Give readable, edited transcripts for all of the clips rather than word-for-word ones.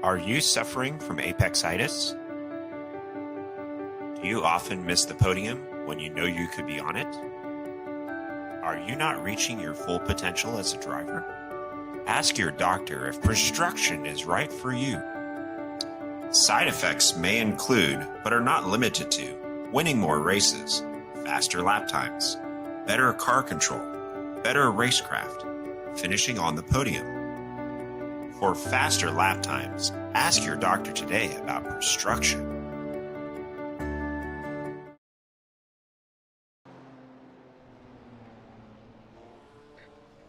Are you suffering from apexitis? Do you often miss the podium when you know you could be on it? Are you not reaching your full potential as a driver? Ask your doctor if Prestruction is right for you. Side effects may include, but are not limited to, winning more races, faster lap times, better car control, better racecraft, finishing on the podium. For faster lap times, ask your doctor today about Prestruction.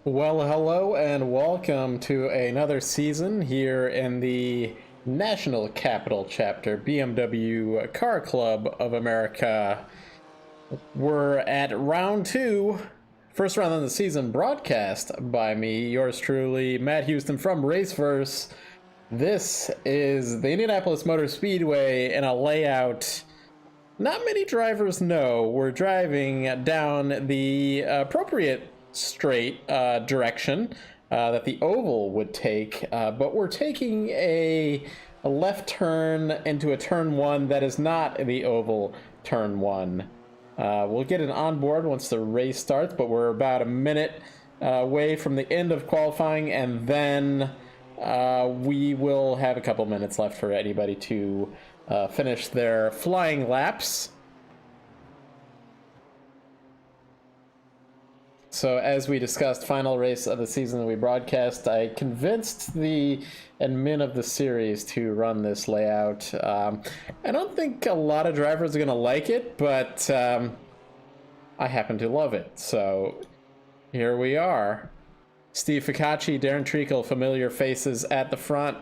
Well, hello and welcome to another season here in the National Capital Chapter BMW Car Club of America. We're at round 2, first round of the season, broadcast by me, yours truly, Matt Houston from Raceverse. This is the Indianapolis Motor Speedway in a layout not many drivers know. We're driving down the appropriate straight direction that the oval would take, but we're taking a left turn into a turn 1 that is not the oval turn 1. We'll get it on board once the race starts, but we're about a minute away from the end of qualifying, and then we will have a couple minutes left for anybody to finish their flying laps. So as we discussed, final race of the season that we broadcast, I convinced the admin of the series to run this layout. I don't think a lot of drivers are going to like it, but I happen to love it. So here we are. Steve Ficacci, Darren Treakle, familiar faces at the front.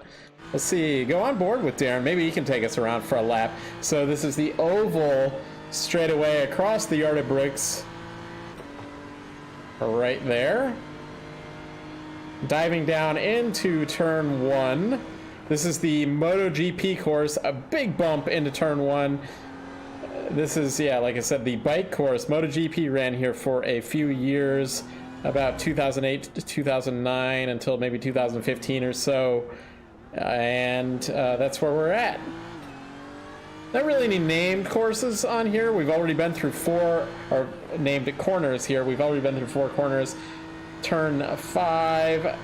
Let's see, go on board with Darren. Maybe he can take us around for a lap. So this is the oval straightaway across the yard of bricks. Right there. Diving down into turn 1. This is the MotoGP course, a big bump into turn 1. This is, yeah, like I said, the bike course. MotoGP ran here for a few years, about 2008 to 2009 until maybe 2015 or so. And that's where we're at. Not really any named courses on here. We've already been through 4, or named corners here. We've already been through 4 corners. Turn 5,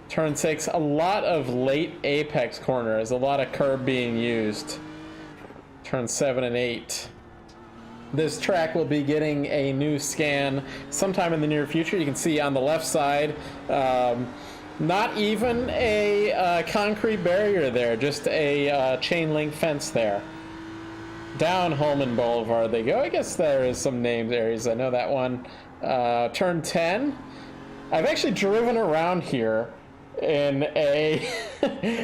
turn 6, a lot of late apex corners, a lot of curb being used. Turn 7 and 8. This track will be getting a new scan sometime in the near future. You can see on the left side, not even a concrete barrier there, just a chain link fence there. Down Holman Boulevard they go. I guess there is some named areas. I know that one. Turn 10. I've actually driven around here in a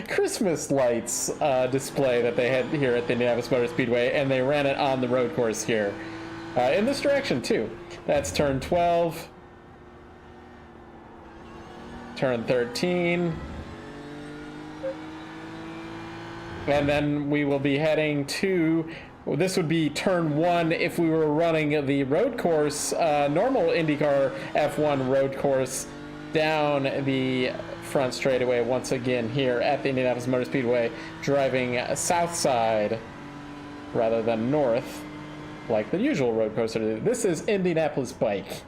Christmas lights display that they had here at the Indianapolis Motor Speedway, and they ran it on the road course here. In this direction, too. That's turn 12. Turn 13. And then we will be heading to... Well, this would be turn 1 if we were running the road course, normal IndyCar F1 road course, down the front straightaway once again here at the Indianapolis Motor Speedway, driving south side rather than north like the usual road coaster. This is Indianapolis Bike.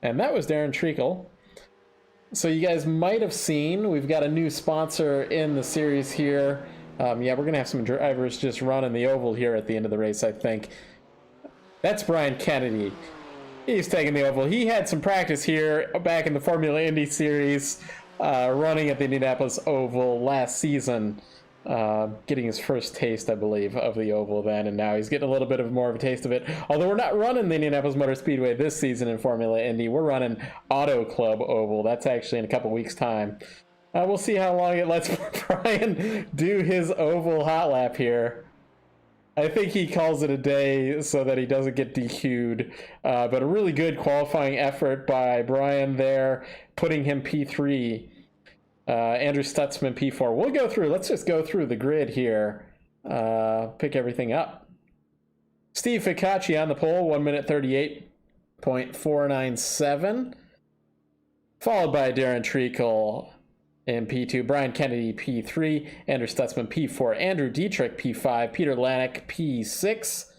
And that was Darren Treakle. So you guys might have seen, we've got a new sponsor in the series here. Yeah, we're going to have some drivers just running the oval here at the end of the race, I think. That's Brian Kennedy. He's taking the oval. He had some practice here back in the Formula Indy series, running at the Indianapolis Oval last season, getting his first taste, I believe, of the oval then, and now he's getting a little bit of more of a taste of it. Although we're not running the Indianapolis Motor Speedway this season in Formula Indy, we're running Auto Club Oval. That's actually in a couple weeks' time. We'll see how long it lets Brian do his oval hot lap here. I think he calls it a day so that he doesn't get DQ'd. But a really good qualifying effort by Brian there, putting him P3. Andrew Stutzman P4. We'll go through. Let's just go through the grid here. Pick everything up. Steve Ficacci on the pole, 1 minute 38.497. Followed by Darren Treakle, In P2, Brian Kennedy, P3, Andrew Stutzman, P4, Andrew Dietrich, P5, Peter Lanik, P6.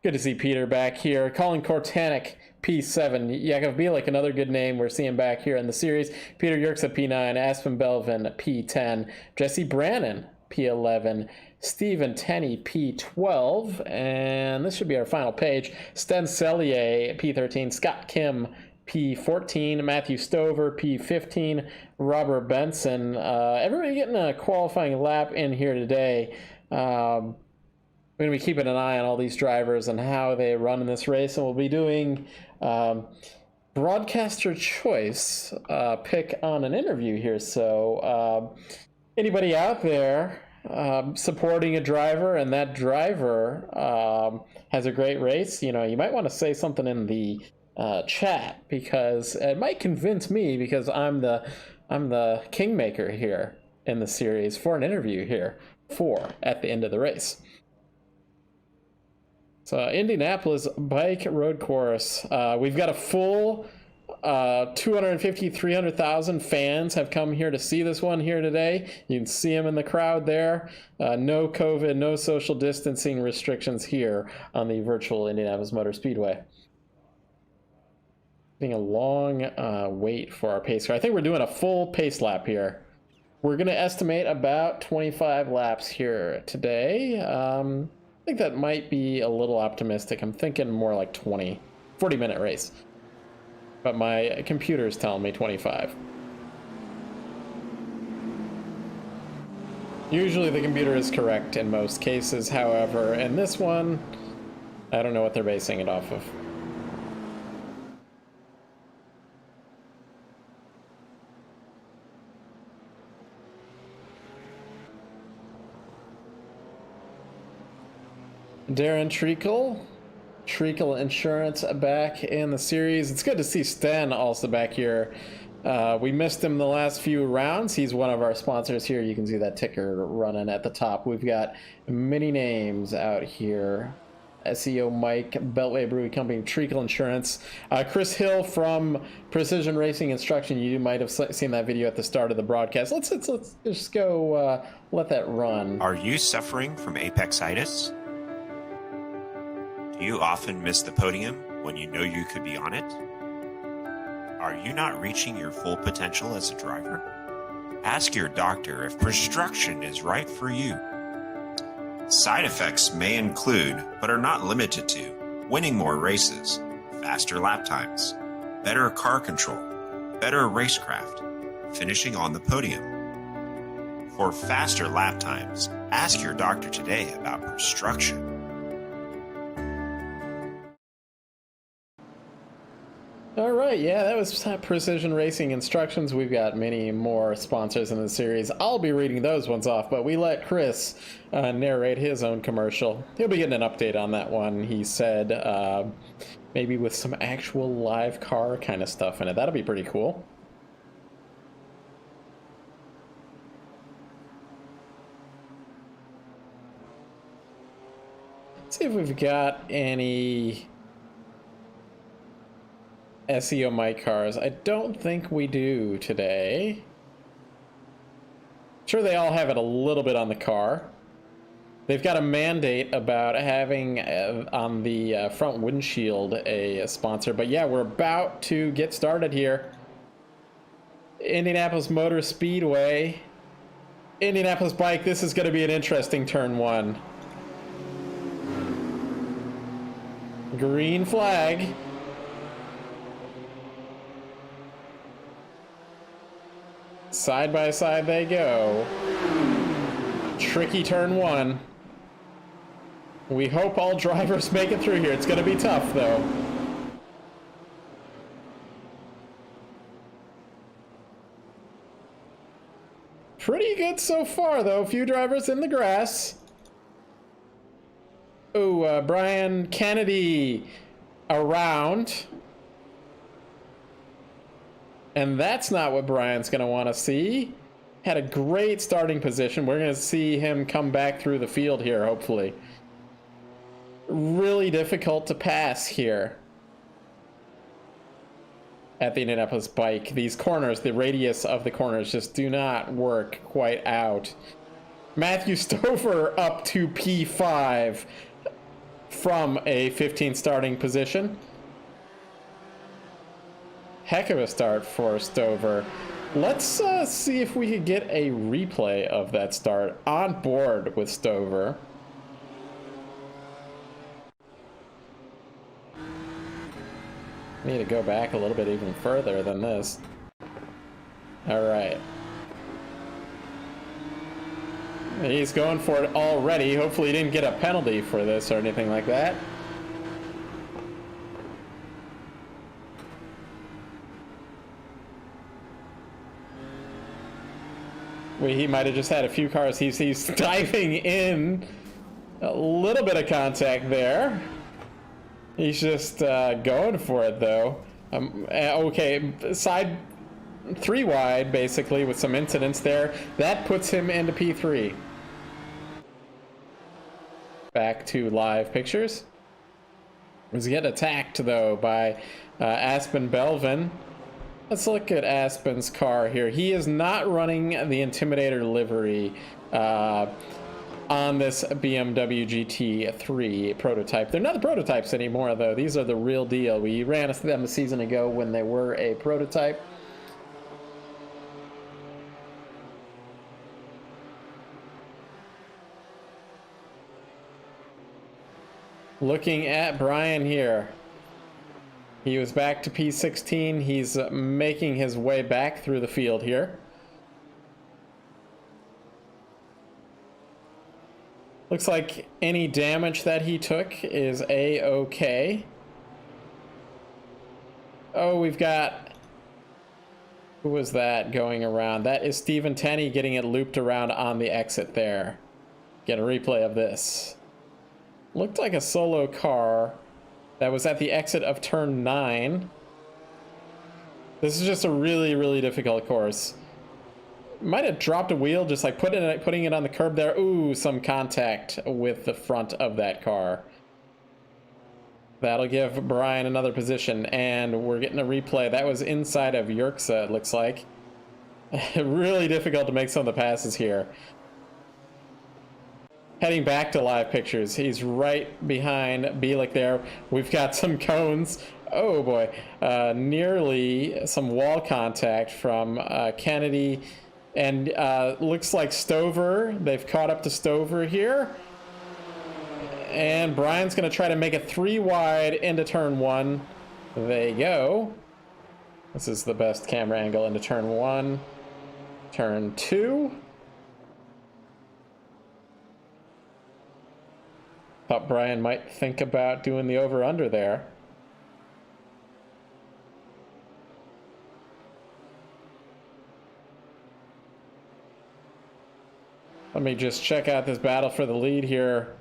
Good to see Peter back here. Colin Kortanik, P7. Yakov Bielik, another good name we're seeing back here in the series. Peter Yerkes at P9, Aspen Belvin, P10, Jesse Brannon, P11, Stephen Tenney, P12, and this should be our final page. Sten Cellier, P13, Scott Kim, P14, Matthew Stover, P15, Robert Benson. Everybody getting a qualifying lap in here today. We're going to be keeping an eye on all these drivers and how they run in this race, and we'll be doing broadcaster choice pick on an interview here. So anybody out there supporting a driver and that driver has a great race, you might want to say something in the chat, because it might convince me, because I'm the kingmaker here in the series for an interview here at the end of the race. So Indianapolis Bike Road Course. We've got a full 250, 300,000 fans have come here to see this one here today. You can see them in the crowd there. No COVID, no social distancing restrictions here on the virtual Indianapolis Motor Speedway. Being a long wait for our pace car. I think we're doing a full pace lap here. We're going to estimate about 25 laps here today. I think that might be a little optimistic. I'm thinking more like 40-minute race. But my computer is telling me 25. Usually the computer is correct in most cases, however, in this one, I don't know what they're basing it off of. Darren Treakle Insurance back in the series. It's good to see Sten also back here. We missed him the last few rounds. He's one of our sponsors here. You can see that ticker running at the top. We've got many names out here. SEO Mike, Beltway Brewing Company, Treakle Insurance. Chris Hill from Precision Racing Instruction. You might have seen that video at the start of the broadcast. Let's just go let that run. Are you suffering from apexitis? Do you often miss the podium when you know you could be on it? Are you not reaching your full potential as a driver? Ask your doctor if construction is right for you. Side effects may include, but are not limited to, winning more races, faster lap times, better car control, better racecraft, finishing on the podium. For faster lap times, ask your doctor today about construction. All right, yeah, that was Precision Racing Instructions. We've got many more sponsors in the series. I'll be reading those ones off, but we let Chris narrate his own commercial. He'll be getting an update on that one, he said, maybe with some actual live car kind of stuff in it. That'll be pretty cool. Let's see if we've got any SEO Mike cars. I don't think we do today. Sure, they all have it a little bit on the car. They've got a mandate about having on the front windshield a sponsor. But yeah, we're about to get started here. Indianapolis Motor Speedway. Indianapolis Bike. This is going to be an interesting turn one. Green flag. Side by side they go. Tricky turn one. We hope all drivers make it through here. It's going to be tough, though. Pretty good so far, though. A few drivers in the grass. Oh, Brian Kennedy around. And that's not what Brian's going to want to see. Had a great starting position. We're going to see him come back through the field here, hopefully. Really difficult to pass here. at the Indianapolis Bike. These corners, the radius of the corners just do not work quite out. Matthew Stover up to P5 from a 15 starting position. Heck of a start for Stover. Let's see if we could get a replay of that start on board with Stover. Need to go back a little bit even further than this. All right. He's going for it already. Hopefully he didn't get a penalty for this or anything like that. He might have just had a few cars. He's diving in. A little bit of contact there. He's just going for it, though. Okay, side 3 wide, basically, with some incidents there. That puts him into P3. Back to live pictures. He's getting attacked, though, by Aspen Belvin. Let's look at Aspen's car here. He is not running the Intimidator livery on this BMW GT3 prototype. They're not the prototypes anymore, though. These are the real deal. We ran them a season ago when they were a prototype. Looking at Brian here. He was back to P16. He's making his way back through the field here. Looks like any damage that he took is A-okay. Oh, we've got... Who was that going around? That is Stephen Tenney getting it looped around on the exit there. Get a replay of this. Looked like a solo car that was at the exit of turn 9. This is just a really, really difficult course. Might have dropped a wheel, just like putting it on the curb there. Ooh, some contact with the front of that car. That'll give Brian another position, and we're getting a replay. That was inside of Yerksa, it looks like. Really difficult to make some of the passes here. Heading back to live pictures, he's right behind Bielik there. We've got some cones. Oh boy, nearly some wall contact from Kennedy, and looks like Stover. They've caught up to Stover here, and Brian's going to try to make it 3 wide into turn 1. They go. This is the best camera angle into turn 1, turn 2. Thought Brian might think about doing the over-under there. Let me just check out this battle for the lead here.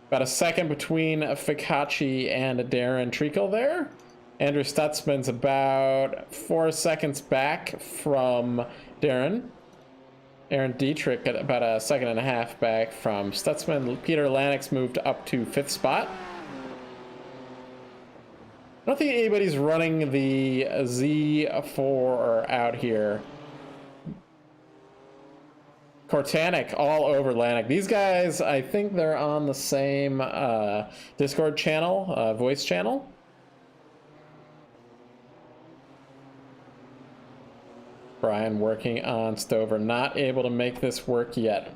About a second between Fikachi and Darren Treakle there. Andrew Stutzman's about 4 seconds back from Darren. Aaron Dietrich at about a 1.5 seconds back from Stutzman. Peter Lennox moved up to 5th spot. I don't think anybody's running the Z4 out here. Cortanic all over Lennox. These guys, I think they're on the same Discord channel, voice channel. Brian working on Stover, not able to make this work yet.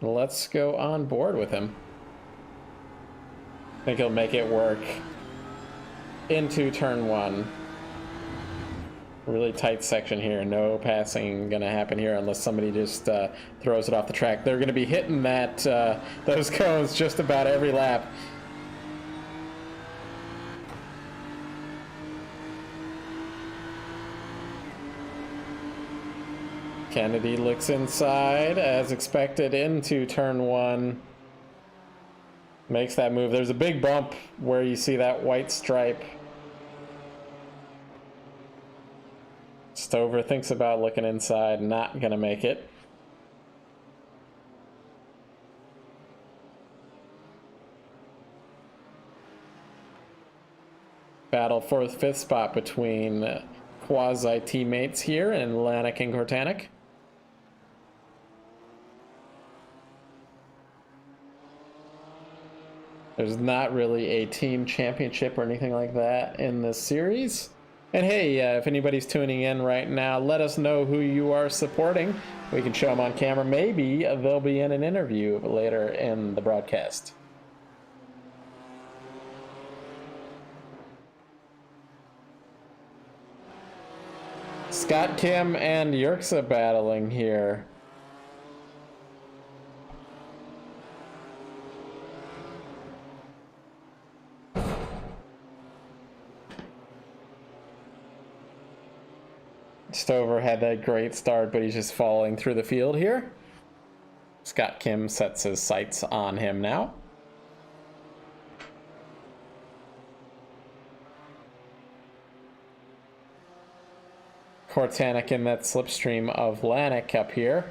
Let's go on board with him. I think he'll make it work into turn 1. Really tight section here. No passing gonna happen here unless somebody just throws it off the track. They're gonna be hitting that those cones just about every lap. Kennedy looks inside, as expected, into turn 1. Makes that move. There's a big bump where you see that white stripe. Stover thinks about looking inside, not gonna make it. battle for the 5th spot between quasi teammates here in Lanik and Kortanik. There's not really a team championship or anything like that in this series. And hey, if anybody's tuning in right now, let us know who you are supporting. We can show them on camera. Maybe they'll be in an interview later in the broadcast. Scott Kim and Yerxa battling here. Stover had that great start, but he's just falling through the field here. Scott Kim sets his sights on him now. Kortanik in that slipstream of Lanik up here.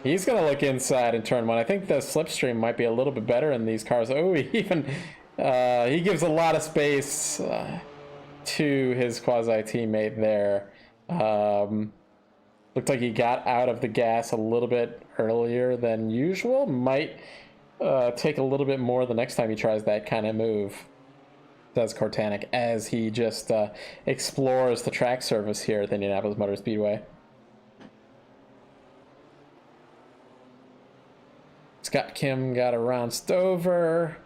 He's going to look inside in turn 1. I think the slipstream might be a little bit better in these cars. Oh, he gives a lot of space to his quasi teammate there. Looked like he got out of the gas a little bit earlier than usual. Might take a little bit more the next time he tries that kind of move. Does Kortanik as he just explores the track surface here at the Indianapolis Motor Speedway. Scott Kim got around Stover.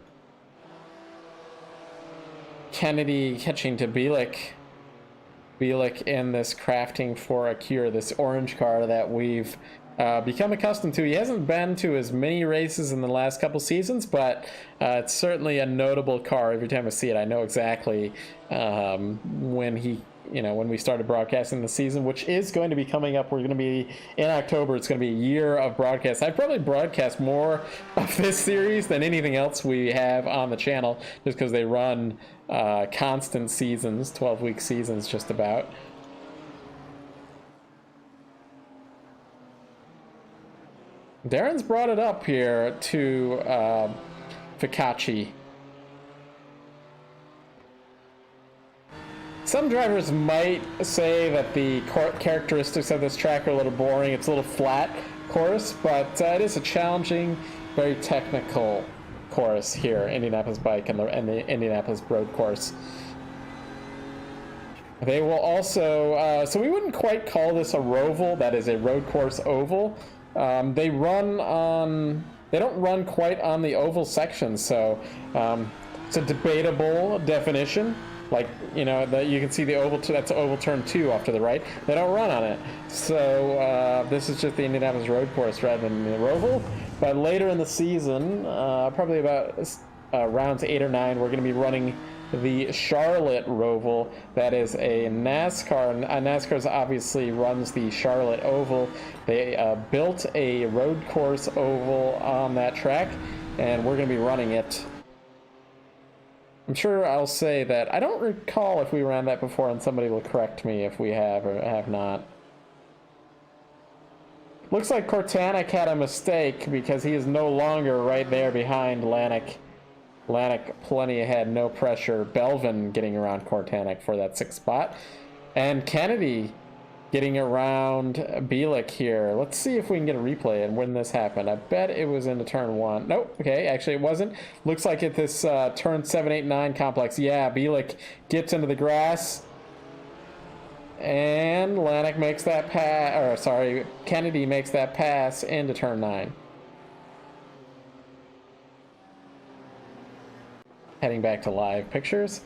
Kennedy catching to Bielik. Bielik in this crafting for a cure, this orange car that we've become accustomed to. He hasn't been to as many races in the last couple seasons, but it's certainly a notable car. Every time I see it, I know exactly when we started broadcasting the season, which is going to be coming up. We're going to be in October. It's going to be a year of broadcast. I've probably broadcast more of this series than anything else we have on the channel, just because they run constant seasons, 12-week seasons just about. Darren's brought it up here to Ficacci. Some drivers might say that the characteristics of this track are a little boring. It's a little flat course, but it is a challenging, very technical course here, Indianapolis Bike and the Indianapolis Road Course. They will also, so we wouldn't quite call this a roval. That is a road course oval. They don't run quite on the oval section, so it's a debatable definition. Like, you can see the oval, that's oval turn 2 off to the right. They don't run on it. So this is just the Indianapolis road course rather than the roval. But later in the season, probably about rounds 8 or 9, we're going to be running the Charlotte Roval. That is a NASCAR. NASCAR obviously runs the Charlotte Oval. They built a road course oval on that track, and we're going to be running it. I'm sure I'll say that I don't recall if we ran that before, and somebody will correct me if we have or have not. Looks like Kortanik had a mistake because he is no longer right there behind Lanik. Lanik plenty ahead, no pressure. Belvin getting around Kortanik for that 6th spot. And Kennedy getting around Bielik here. Let's see if we can get a replay and when this happened. I bet it was into turn 1. Nope, okay, actually it wasn't. Looks like at this turn 7, 8, 9 complex. Yeah, Bielik gets into the grass. And Lanik makes that pass, or sorry, Kennedy makes that pass into turn 9. Heading back to live pictures.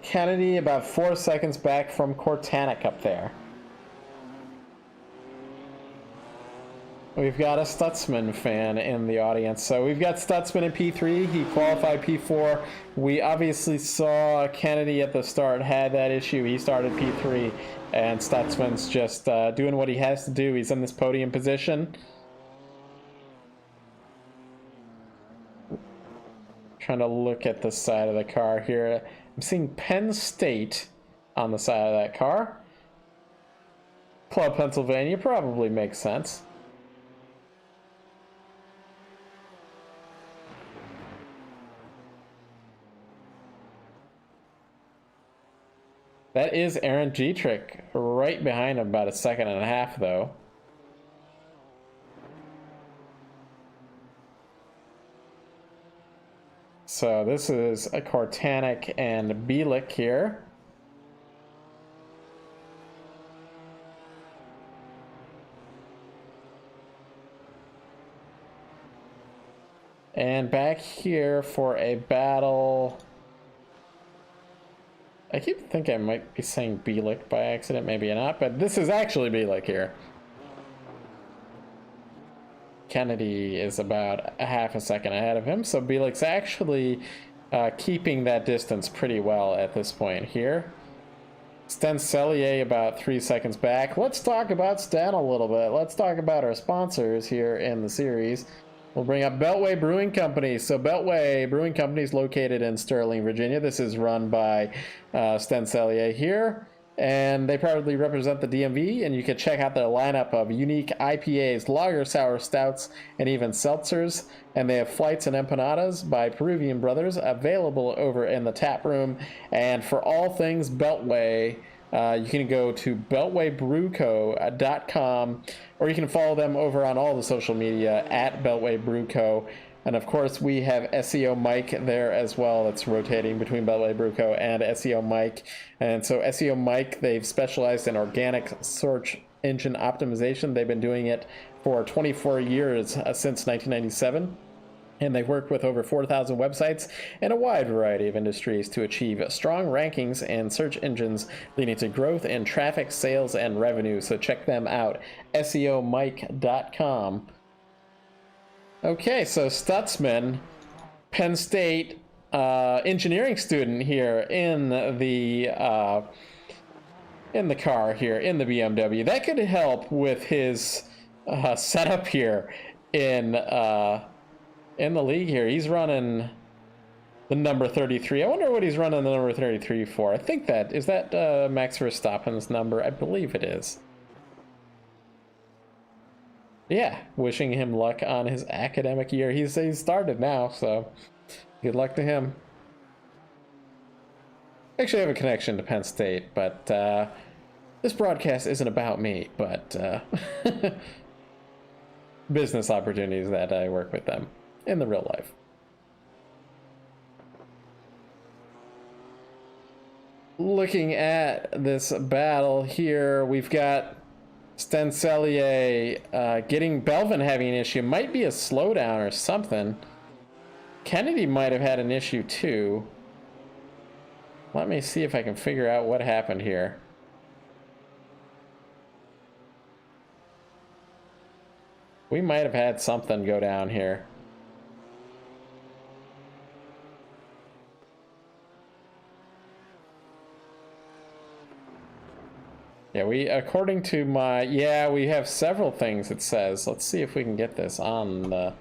Kennedy about 4 seconds back from Kortanik up there. We've got a Stutzman fan in the audience. So we've got Stutzman in P3. He qualified P4. We obviously saw Kennedy at the start had that issue. He started P3, and Stutzman's just doing what he has to do. He's in this podium position. Trying to look at the side of the car here. I'm seeing Penn State on the side of that car. Club Pennsylvania probably makes sense. That is Aaron Dietrich right behind him, about a second and a half, though. So this is a Kortanik and Bielik here. And back here for a battle. I keep thinking I might be saying Bielik by accident, maybe not, but this is actually Bielik here. Kennedy is about a half a second ahead of him, so Bielik's actually keeping that distance pretty well at this point here. Stencellier about 3 seconds back. Let's talk about Sten a little bit. Let's talk about our sponsors here in the series. We'll bring up Beltway Brewing Company. So Beltway Brewing Company is located in Sterling, Virginia. This is run by Stencellier here. And they proudly represent the DMV, and you can check out their lineup of unique IPAs, lager, sour stouts, and even seltzers. And they have flights and empanadas by Peruvian Brothers available over in the tap room. And for all things Beltway, you can go to beltwaybrewco.com, or you can follow them over on all the social media at Beltway Brew Co. And of course, we have SEO Mike there as well. That's rotating between Beltway Brew Co. and SEO Mike. And so SEO Mike, they've specialized in organic search engine optimization. They've been doing it for 24 years, since 1997. And they've worked with over 4,000 websites and a wide variety of industries to achieve strong rankings in search engines, leading to growth in traffic, sales, and revenue. So check them out, SEOMike.com. Okay, so Stutzman, Penn State engineering student here in the car here in the BMW. That could help with his setup here in the league here. He's running the number 33. I wonder what he's running the number 33 for. I think that is that Max Verstappen's number. I believe it is. Yeah, wishing him luck on his academic year. He's started now, so good luck to him. Actually, I have a connection to Penn State, but this broadcast isn't about me, but business opportunities that I work with them in the real life. Looking at this battle here, we've got Stencellier getting Belvin having an issue. Might be a slowdown or something. Kennedy might have had an issue too. Let me see if I can figure out what happened here. We might have had something go down here. Yeah, according to my, we have several things it says. Let's see if we can get this on the...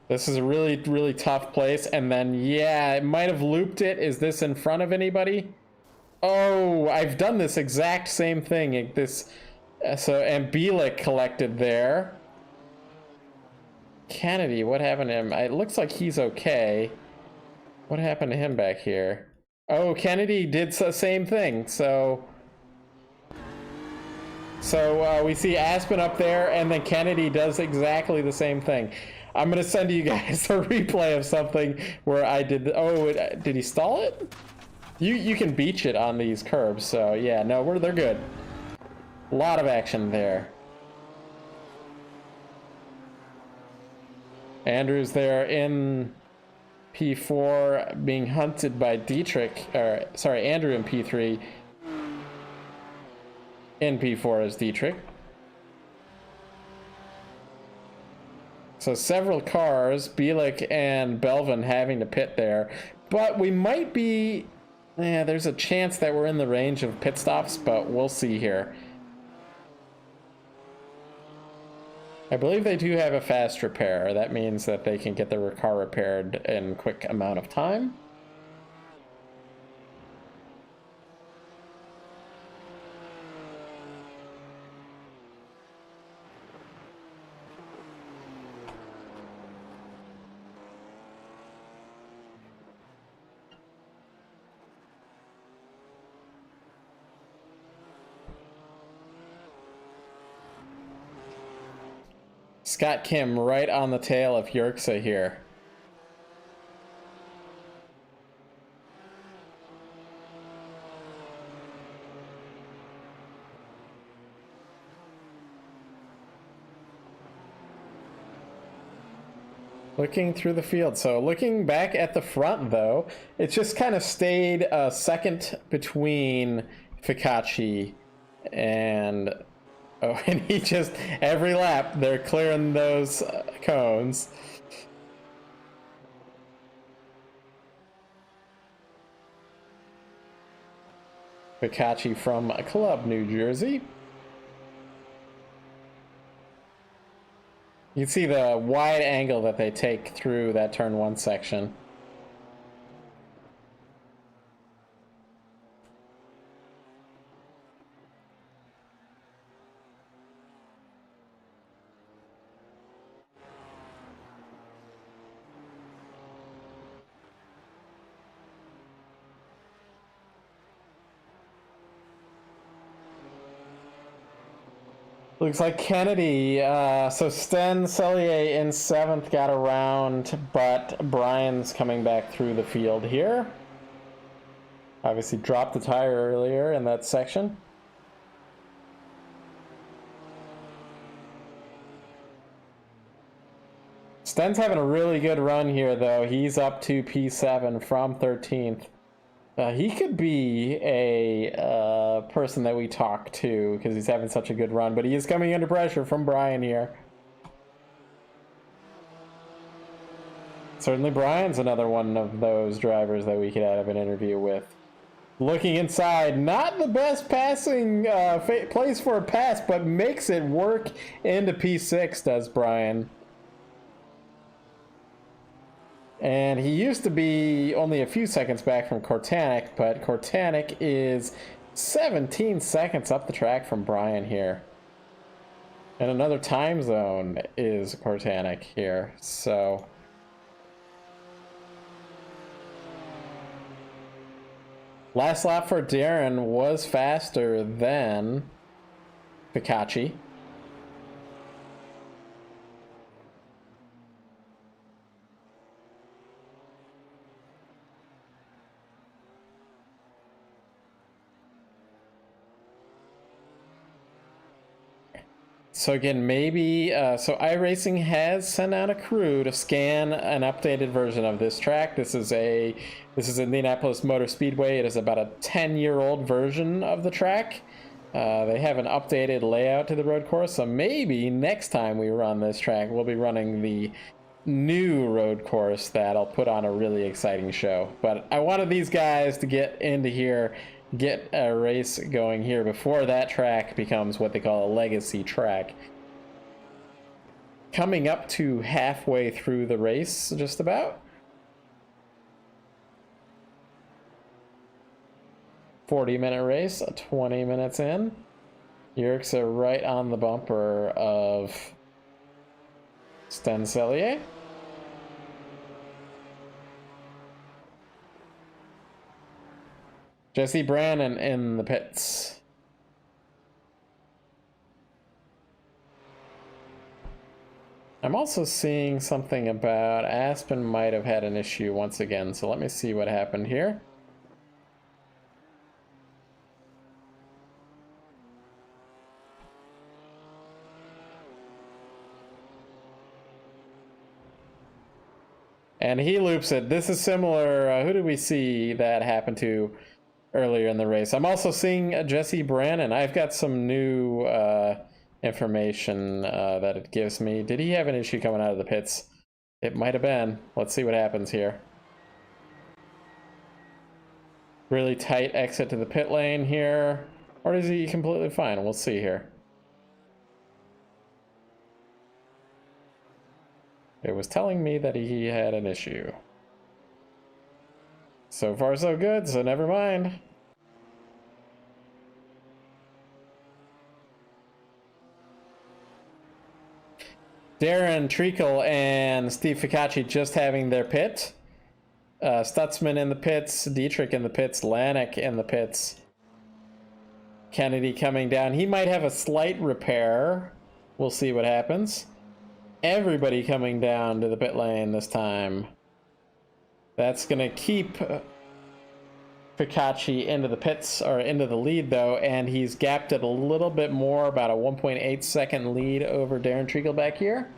This is a really, really tough place. And then, it might have looped it. Is this in front of anybody? Oh, I've done this exact same thing. And Bielik collected there. Kennedy, what happened to him? It looks like he's okay. What happened to him back here? Oh, Kennedy did the same thing. So we see Aspen up there, and then Kennedy does exactly the same thing. I'm going to send you guys a replay of something where I did... did he stall it? You can beach it on these curbs, so yeah, no, they're good. A lot of action there. Andrew's there in P4 being hunted by Dietrich, Andrew in P3. In P4 is Dietrich. So several cars, Bielik and Belvin having to pit there. But we might be... there's a chance that we're in the range of pit stops, but we'll see here. I believe they do have a fast repair. That means that they can get their car repaired in a quick amount of time. Scott Kim right on the tail of Yerxa here. Looking through the field. So looking back at the front, though, it just kind of stayed a second between Fikachi and... Oh, and he just, every lap, they're clearing those cones. Fikachi from Club, New Jersey. You can see the wide angle that they take through that turn 1 section. Looks like Kennedy, so Sten Sellier in 7th got around, but Brian's coming back through the field here. Obviously dropped the tire earlier in that section. Sten's having a really good run here, though. He's up to P7 from 13th. He could be a person that we talk to because he's having such a good run, but he is coming under pressure from Brian here. Certainly Brian's another one of those drivers that we could have an interview with. Looking inside, not the best passing place for a pass, but makes it work into P6, does Brian. And he used to be only a few seconds back from Cortanic, but Cortanic is 17 seconds up the track from Brian here. And another time zone is Cortanic here, so... Last lap for Darren was faster than Fikachi. So again, maybe, so iRacing has sent out a crew to scan an updated version of this track. This is Indianapolis Motor Speedway. It is about a 10-year-old version of the track. They have an updated layout to the road course, so maybe next time we run this track, we'll be running the new road course that'll put on a really exciting show. But I wanted these guys to get into here, get a race going here before that track becomes what they call a legacy track. Coming up to halfway through the race, just about. 40-minute race, 20 minutes in. Yerxa right on the bumper of Sten Sellier. Jesse Brannon in the pits. I'm also seeing something about Aspen might have had an issue once again, so let me see what happened here. And he loops it. This is similar. Who did we see that happen to earlier in the race? I'm also seeing Jesse Brannon. I've got some new information that it gives me. Did he have an issue coming out of the pits? It might have been. Let's see what happens here. Really tight exit to the pit lane here. Or is he completely fine? We'll see here. It was telling me that he had an issue. So far so good, so never mind. Darren Treakle and Steve Fikachi just having their pit. Stutzman in the pits, Dietrich in the pits, Lanik in the pits. Kennedy coming down. He might have a slight repair. We'll see what happens. Everybody coming down to the pit lane this time. That's going to keep Fikachi into the pits, or into the lead, though, and he's gapped it a little bit more, about a 1.8 second lead over Darren Treakle back here.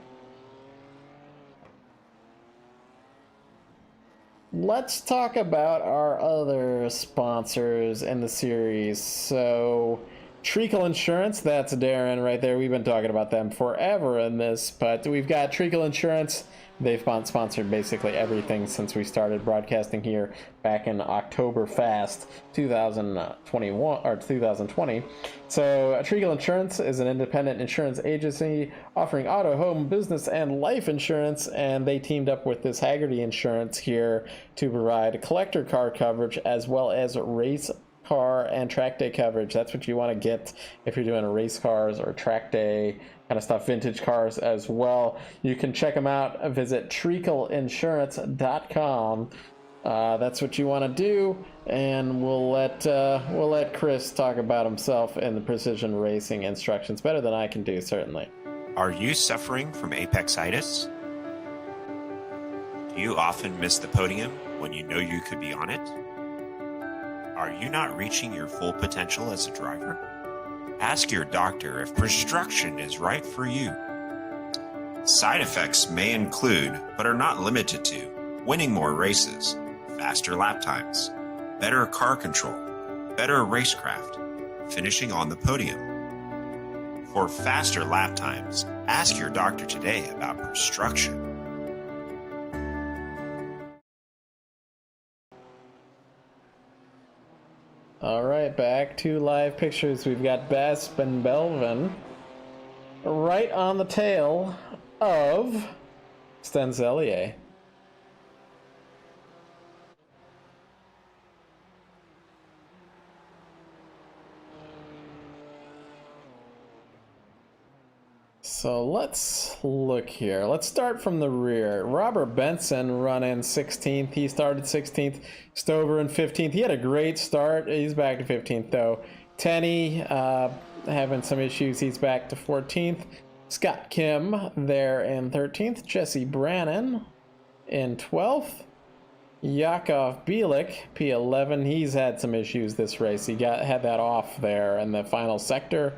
Let's talk about our other sponsors in the series. So, Treakle Insurance, that's Darren right there. We've been talking about them forever in this, but we've got Treakle Insurance. They've sponsored basically everything since we started broadcasting here back in Oktoberfest 2021 or 2020. So, Treakle Insurance is an independent insurance agency offering auto, home, business, and life insurance, and they teamed up with this Hagerty Insurance here to provide collector car coverage as well as race car and track day coverage. That's what you want to get if you're doing race cars or track day kind of stuff, vintage cars as well. You can check them out. Visit treakleinsurance.com. That's what you want to do, and we'll let Chris talk about himself and the precision racing instructions better than I can do, certainly. Are you suffering from apexitis? Do you often miss the podium when you know you could be on it? Are you not reaching your full potential as a driver? Ask your doctor if construction is right for you. Side effects may include, but are not limited to, winning more races, faster lap times, better car control, better racecraft, finishing on the podium. For faster lap times, ask your doctor today about construction. All right, back to live pictures. We've got Aspen Belvin right on the tail of Stenzellier. So let's look here. Let's start from the rear. Robert Benson running 16th. He started 16th. Stover in 15th. He had a great start. He's back to 15th though. Tenney having some issues. He's back to 14th. Scott Kim there in 13th. Jesse Brannon in 12th. Yakov Bielik, P11. He's had some issues this race. He had that off there in the final sector.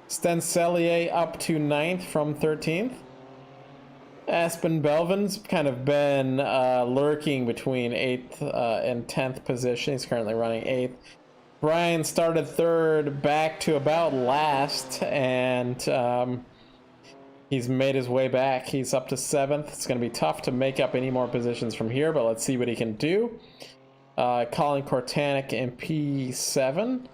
Stenzellier up to 9th from 13th. Aspen Belvin's kind of been lurking between 8th and 10th position. He's currently running 8th. Brian started 3rd, back to about last, and he's made his way back. He's up to 7th. It's going to be tough to make up any more positions from here, but let's see what he can do. Colin Kortanek in P7.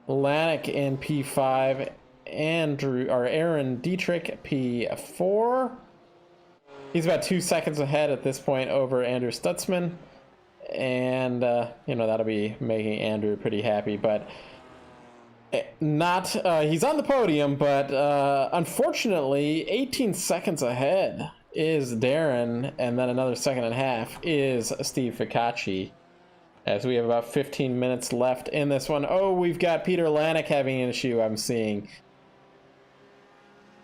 Lanik in P5, Aaron Dietrich P4. He's about 2 seconds ahead at this point over Andrew Stutzman, and that'll be making Andrew pretty happy. But not he's on the podium, but unfortunately, 18 seconds ahead is Darren, and then another second and a half is Steve Fikachi. As we have about 15 minutes left in this one. Oh, we've got Peter Lanik having an issue, I'm seeing.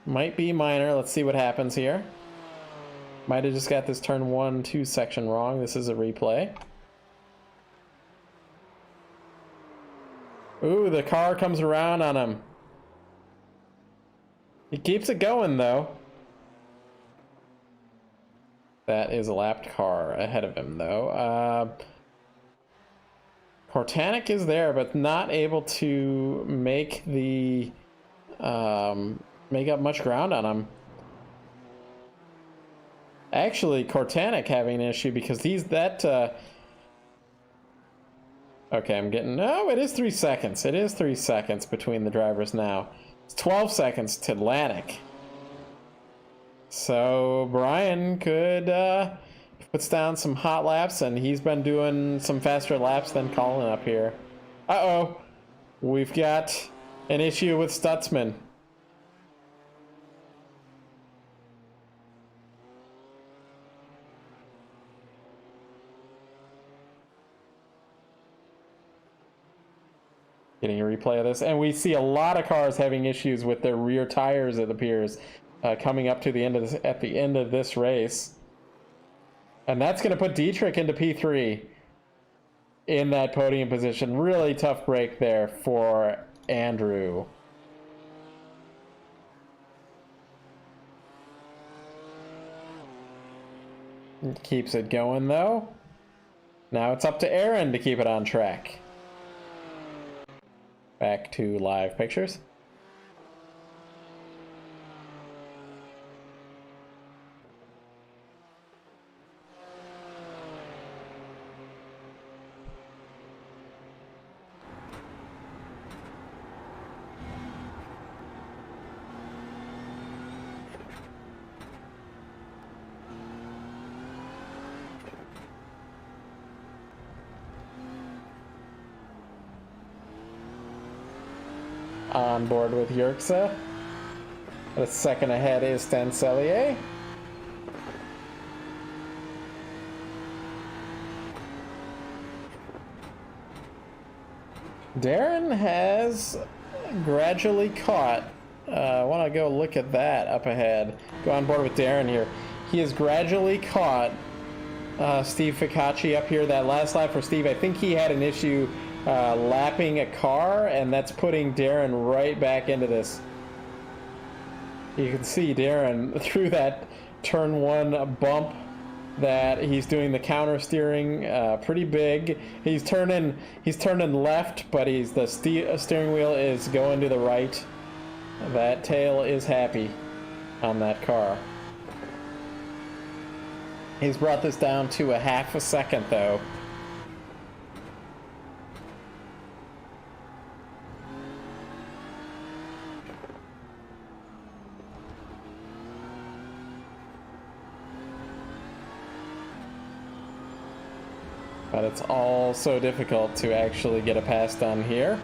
Might be minor. Let's see what happens here. Might have just got this turn 1-2 section wrong. This is a replay. Ooh, the car comes around on him. He keeps it going, though. That is a lapped car ahead of him, though. Kortanek is there, but not able to make the make up much ground on him. Actually, Kortanek having an issue because he's that. Okay, I'm getting. No, it is 3 seconds. It is 3 seconds between the drivers now. It's 12 seconds to Lanik. So Brian could. Puts down some hot laps, and he's been doing some faster laps than Colin up here. Uh-oh. We've got an issue with Stutzman. Getting a replay of this, and we see a lot of cars having issues with their rear tires, it appears. coming up to the end of this, at the end of this race. And that's going to put Dietrich into P3 in that podium position. Really tough break there for Andrew. Keeps it going though. Now it's up to Aaron to keep it on track. Back to live pictures. On board with Yerxa. The second ahead is Stancelier. Darren has gradually caught. I want to go look at that up ahead. Go on board with Darren here. He has gradually caught Steve Ficacci up here. That last lap for Steve, I think he had an issue lapping a car, and that's putting Darren right back into this. You can see Darren through that turn one bump that he's doing the counter steering pretty big. He's turning left, but the steering wheel is going to the right. That tail is happy on that car. He's brought this down to a half a second though. But it's all so difficult to actually get a pass done here.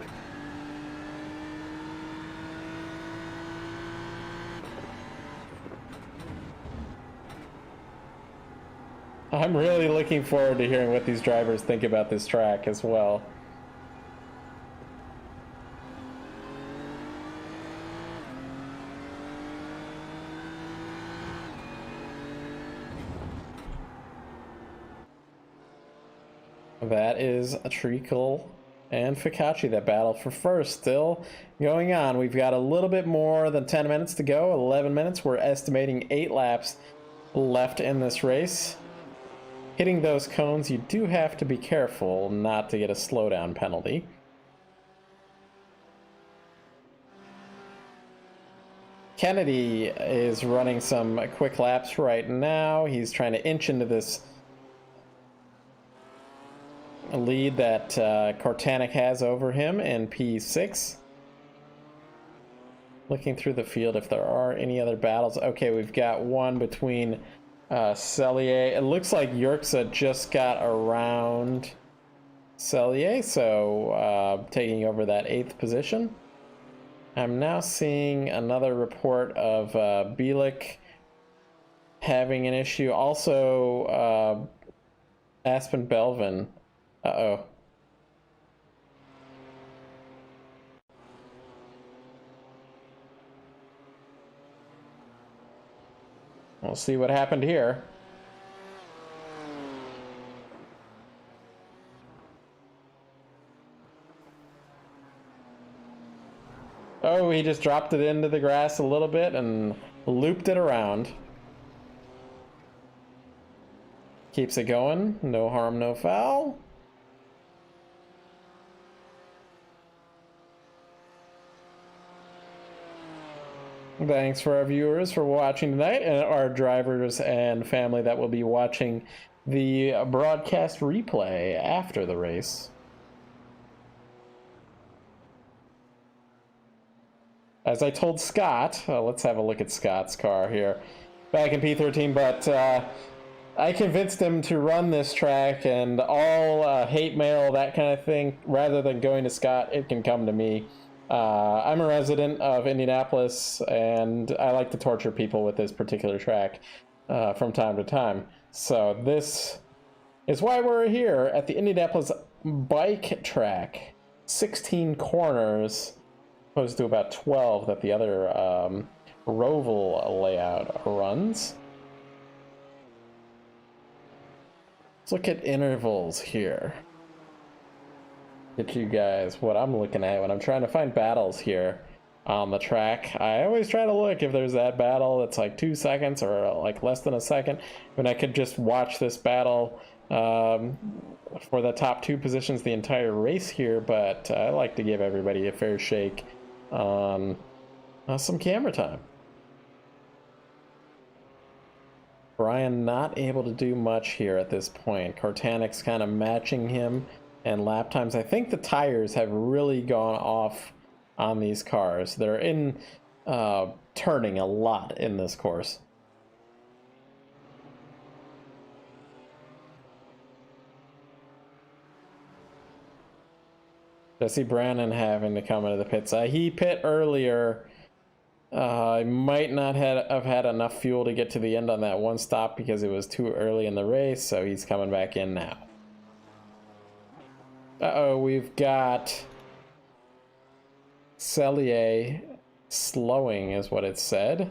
I'm really looking forward to hearing what these drivers think about this track as well. That is a Treakle and Ficacci that battle for first still going on. We've got a little bit more than 10 minutes to go, 11 minutes. We're estimating 8 laps left in this race. Hitting those cones, you do have to be careful not to get a slowdown penalty. Kennedy is running some quick laps right now. He's trying to inch into this lead that Kortanik has over him in P6. Looking through the field if there are any other battles. Okay, we've got one between Cellier. It looks like Yerxa just got around Cellier, so taking over that 8th position. I'm now seeing another report of Bielik having an issue. Also, Aspen Belvin. Uh-oh. We'll see what happened here. Oh, he just dropped it into the grass a little bit and looped it around. Keeps it going. No harm, no foul. Thanks for our viewers for watching tonight, and our drivers and family that will be watching the broadcast replay after the race. As I told Scott, let's have a look at Scott's car here. Back in P13, but I convinced him to run this track, and all hate mail, that kind of thing, rather than going to Scott, it can come to me. I'm a resident of Indianapolis, and I like to torture people with this particular track from time to time. So this is why we're here at the Indianapolis Bike track. 16 corners, opposed to about 12 that the other Roval layout runs. Let's look at intervals here. Get you guys what I'm looking at when I'm trying to find battles here on the track. I always try to look if there's that battle that's like 2 seconds or like less than a second, when I could just watch this battle for the top 2 positions the entire race here. But I like to give everybody a fair shake on some camera time. Brian not able to do much here at this point. Cortanic's kind of matching him, and lap times. I think the tires have really gone off on these cars. They're in turning a lot in this course. Jesse Brannon having to come into the pits. He pit earlier. I might not have had enough fuel to get to the end on that one stop because it was too early in the race, so he's coming back in now. Uh-oh, we've got Cellier slowing is what it said.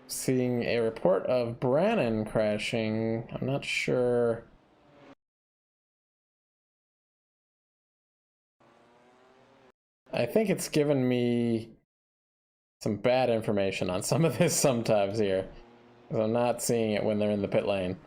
Seeing a report of Brannon crashing. I'm not sure. I think it's given me some bad information on some of this sometimes here, because I'm not seeing it when they're in the pit lane.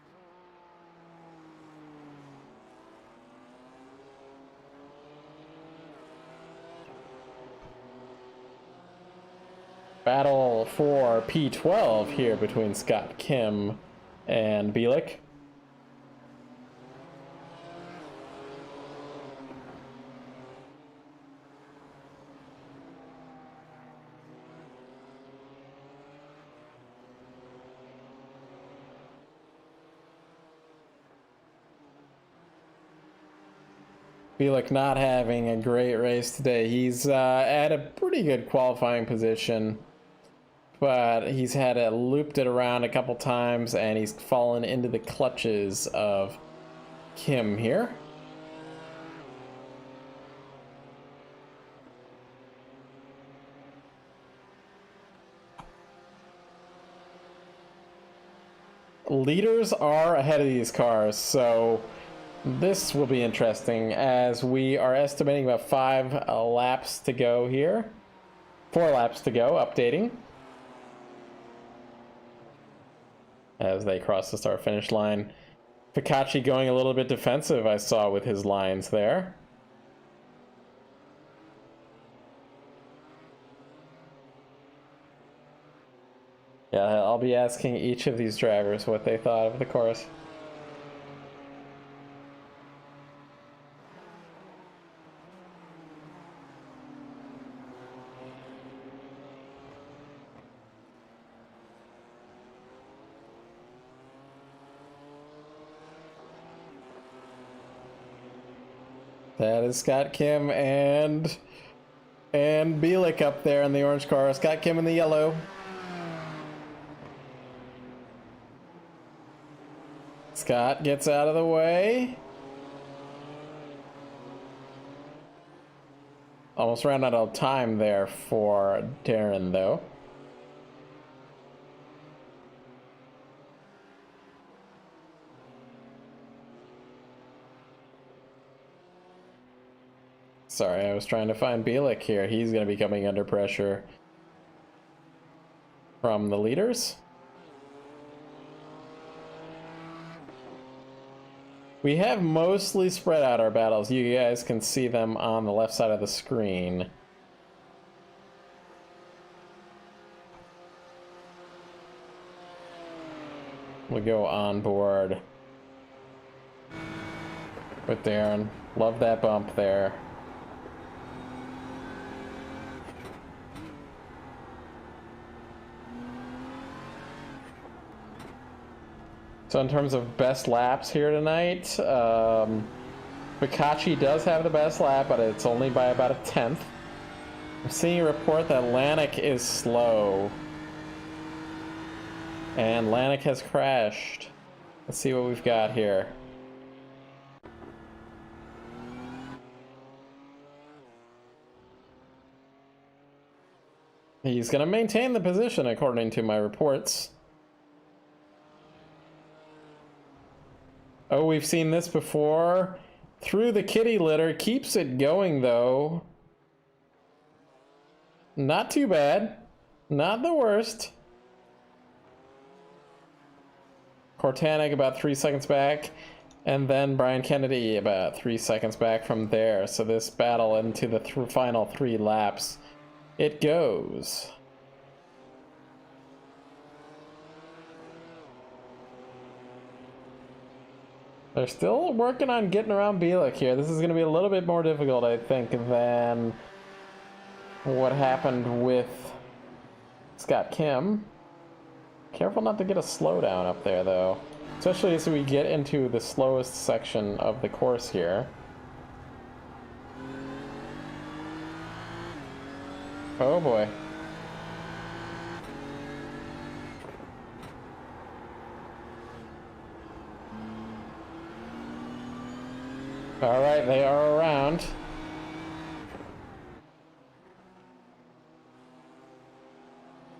Battle for P12 here between Scott Kim and Bielik. Bielik not having a great race today. He's at a pretty good qualifying position, but he's had it looped it around a couple times, and he's fallen into the clutches of Kim here. Leaders are ahead of these cars, so this will be interesting as we are estimating about 5 laps to go here. 4 laps to go, updating. As they cross the start-finish line. Fikachi going a little bit defensive, I saw with his lines there. Yeah, I'll be asking each of these drivers what they thought of the course. That is Scott Kim and Bielik up there in the orange car. Scott Kim in the yellow. Scott gets out of the way. Almost ran out of time there for Darren, though. Sorry, I was trying to find Bielik here. He's going to be coming under pressure from the leaders. We have mostly spread out our battles. You guys can see them on the left side of the screen. We go on board with Darren. Love that bump there. So in terms of best laps here tonight, Bicacci does have the best lap, but it's only by about a tenth. I'm seeing a report that Lanik is slow. And Lanik has crashed. Let's see what we've got here. He's going to maintain the position according to my reports. Oh, we've seen this before. Through the kitty litter, keeps it going though. Not too bad. Not the worst. Cortanic about 3 seconds back. And then Brian Kennedy about 3 seconds back from there. So this battle into the final 3 laps. It goes. They're still working on getting around Bielik here. This is going to be a little bit more difficult, I think, than what happened with Scott Kim. Careful not to get a slowdown up there, though. Especially as we get into the slowest section of the course here. Oh boy. All right, they are around.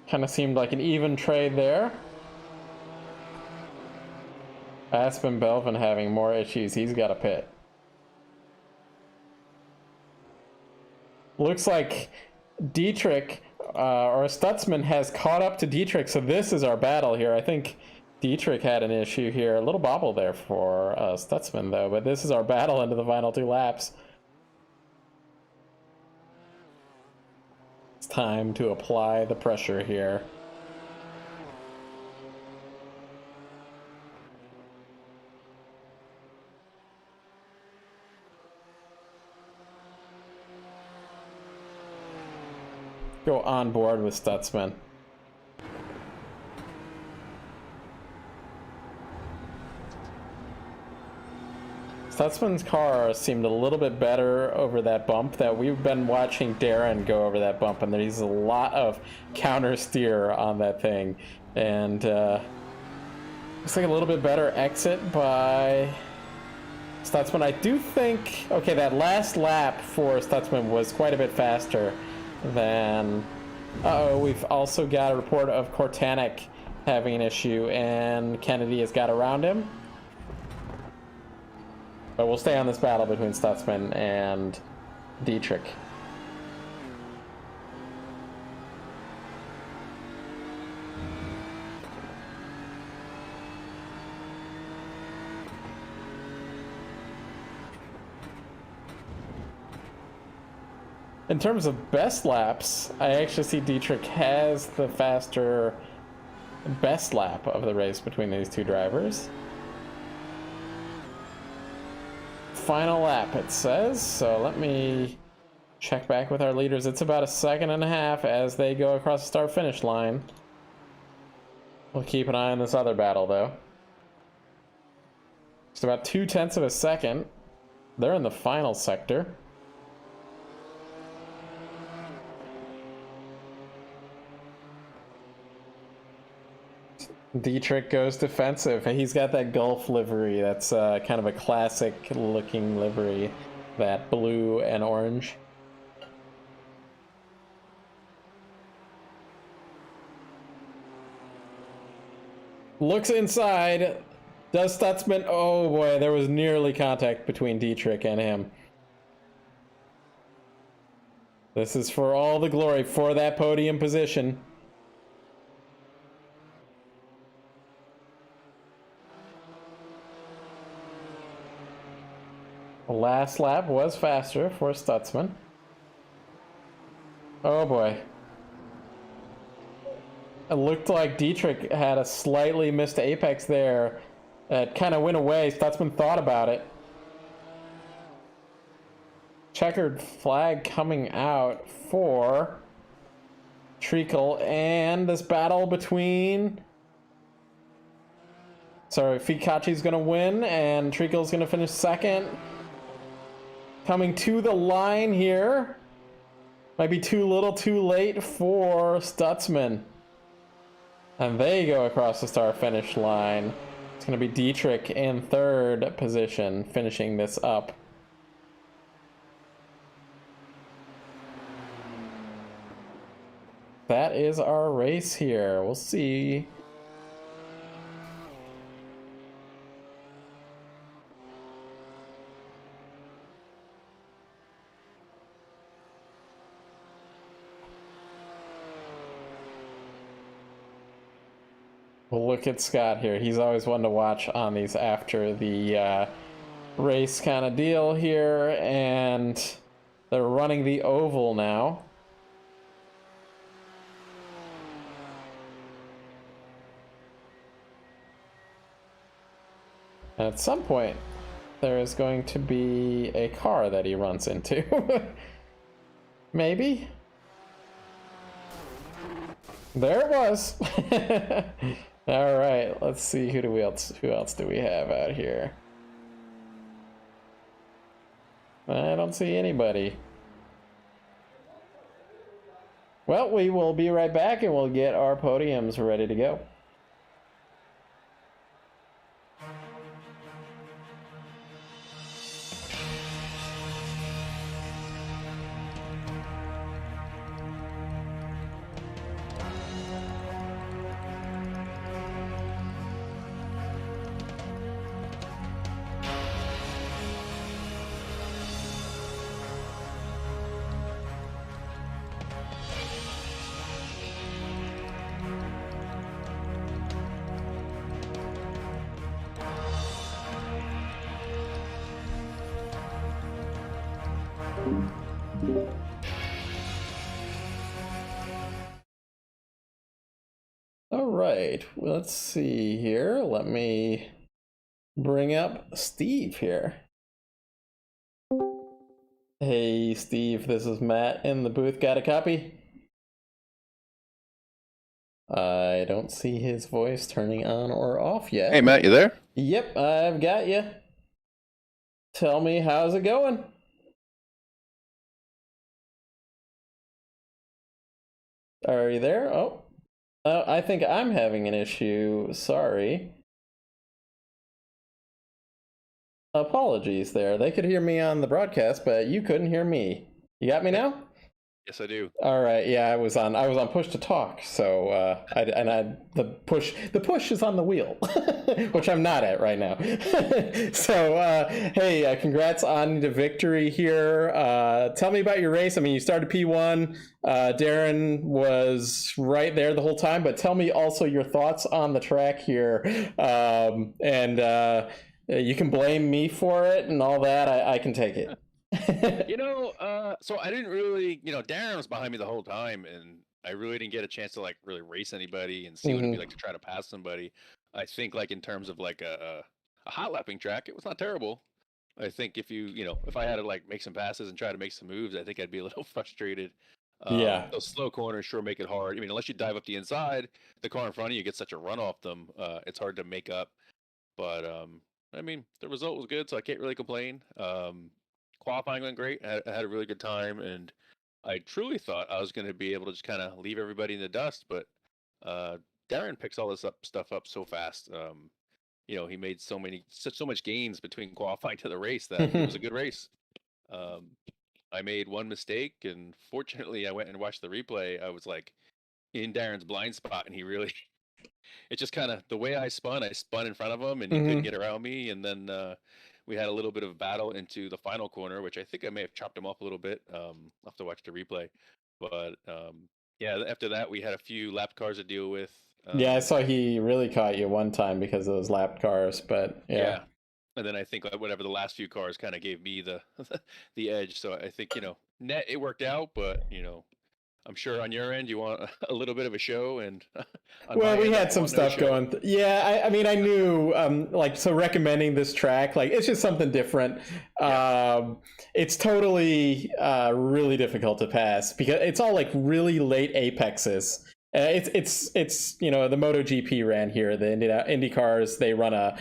Kind of seemed like an even trade there. Aspen Belvin having more issues. He's got a pit. Looks like Dietrich or Stutzman has caught up to Dietrich, so this is our battle here. I think Dietrich had an issue here. A little bobble there for Stutzman, though, but this is our battle into the final 2 laps. It's time to apply the pressure here. Go on board with Stutzman. Stutzman's car seemed a little bit better over that bump. That we've been watching Darren go over that bump, and there's a lot of counter steer on that thing. And looks like a little bit better exit by Stutzman. I do think, okay, that last lap for Stutzman was quite a bit faster than... Uh-oh, we've also got a report of Cortanic having an issue, and Kennedy has got around him. But we'll stay on this battle between Stutzman and Dietrich. In terms of best laps, I actually see Dietrich has the faster best lap of the race between these 2 drivers. Final lap, it says. So let me check back with our leaders. It's about 1.5 seconds as they go across the start-finish line. We'll keep an eye on this other battle, though. Just about 0.2 seconds. They're in the final sector. Dietrich goes defensive. He's got that Gulf livery. That's kind of a classic looking livery, that blue and orange. Looks inside. Does Stutzman? Oh boy, there was nearly contact between Dietrich and him. This is for all the glory for that podium position. The last lap was faster for Stutzman. Oh boy. It looked like Dietrich had a slightly missed apex there. It kind of went away. Stutzman thought about it. Checkered flag coming out for Treakle, and this battle between Sorry, Fikachi's going to win, and Treakle's going to finish second. Coming to the line here. Might be too little, too late for Stutzman. And they go across the start-finish line. It's going to be Dietrich in third position, finishing this up. That is our race here. We'll see. We'll look at Scott here. He's always one to watch on these after the race kind of deal here. And they're running the oval now. And at some point, there is going to be a car that he runs into. Maybe? There it was. All right, let's see who else do we have out here? I don't see anybody. Well, we will be right back and we'll get our podiums ready to go. All right, let's see here. Let me bring up Steve here. Hey, Steve, this is Matt in the booth. Got a copy? I don't see his voice turning on or off yet. Hey, Matt, you there? Yep, I've got you. Tell me, how's it going? Are you there? Oh, I think I'm having an issue. Sorry. Apologies there. They could hear me on the broadcast, but you couldn't hear me. You got me now? Yes, I do. All right. Yeah, I was on push to talk. So the push is on the wheel, which I'm not at right now. So hey, congrats on the victory here. Tell me about your race. I mean, you started P1. Darren was right there the whole time, but tell me also your thoughts on the track here. You can blame me for it and all that. I can take it. So I didn't really, Darren was behind me the whole time, and I really didn't get a chance to like really race anybody and see what it'd be like to try to pass somebody. I think like in terms of like a hot lapping track, it was not terrible. I think if if I had to like make some passes and try to make some moves, I think I'd be a little frustrated. Yeah. Those slow corners sure make it hard. I mean, unless you dive up the inside, the car in front of you gets such a run off them. It's hard to make up. But I mean, the result was good, so I can't really complain. Qualifying went great. I had a really good time, and I truly thought I was going to be able to just kind of leave everybody in the dust. But Darren picks all this stuff up so fast. He made so much gains between qualifying to the race that it was a good race. I made one mistake, and fortunately, I went and watched the replay. I was like in Darren's blind spot, and he really. It just kind of the way I spun in front of him, and he couldn't get around me, and then. We had a little bit of a battle into the final corner, which I think I may have chopped him off a little bit. I'll have to watch the replay. But yeah, after that, we had a few lapped cars to deal with. Yeah, I saw he really caught you one time because of those lapped cars, but yeah. And then I think whatever the last few cars kind of gave me the the edge. So I think, net it worked out, but, I'm sure on your end you want a little bit of a show, and well, we had some stuff going. Yeah, I mean, I knew so recommending this track, like it's just something different. Yeah. It's totally really difficult to pass because it's all like really late apexes, It's the MotoGP ran here. The Indy cars, they run a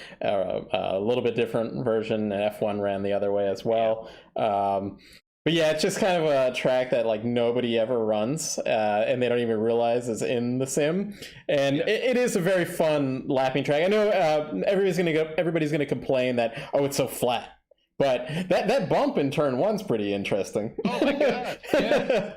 little bit different version, and F1 ran the other way as well. But yeah, it's just kind of a track that like nobody ever runs, and they don't even realize is in the sim. And it is a very fun lapping track. I know everybody's gonna complain that it's so flat. But that bump in turn one's pretty interesting. Oh my god! Yeah.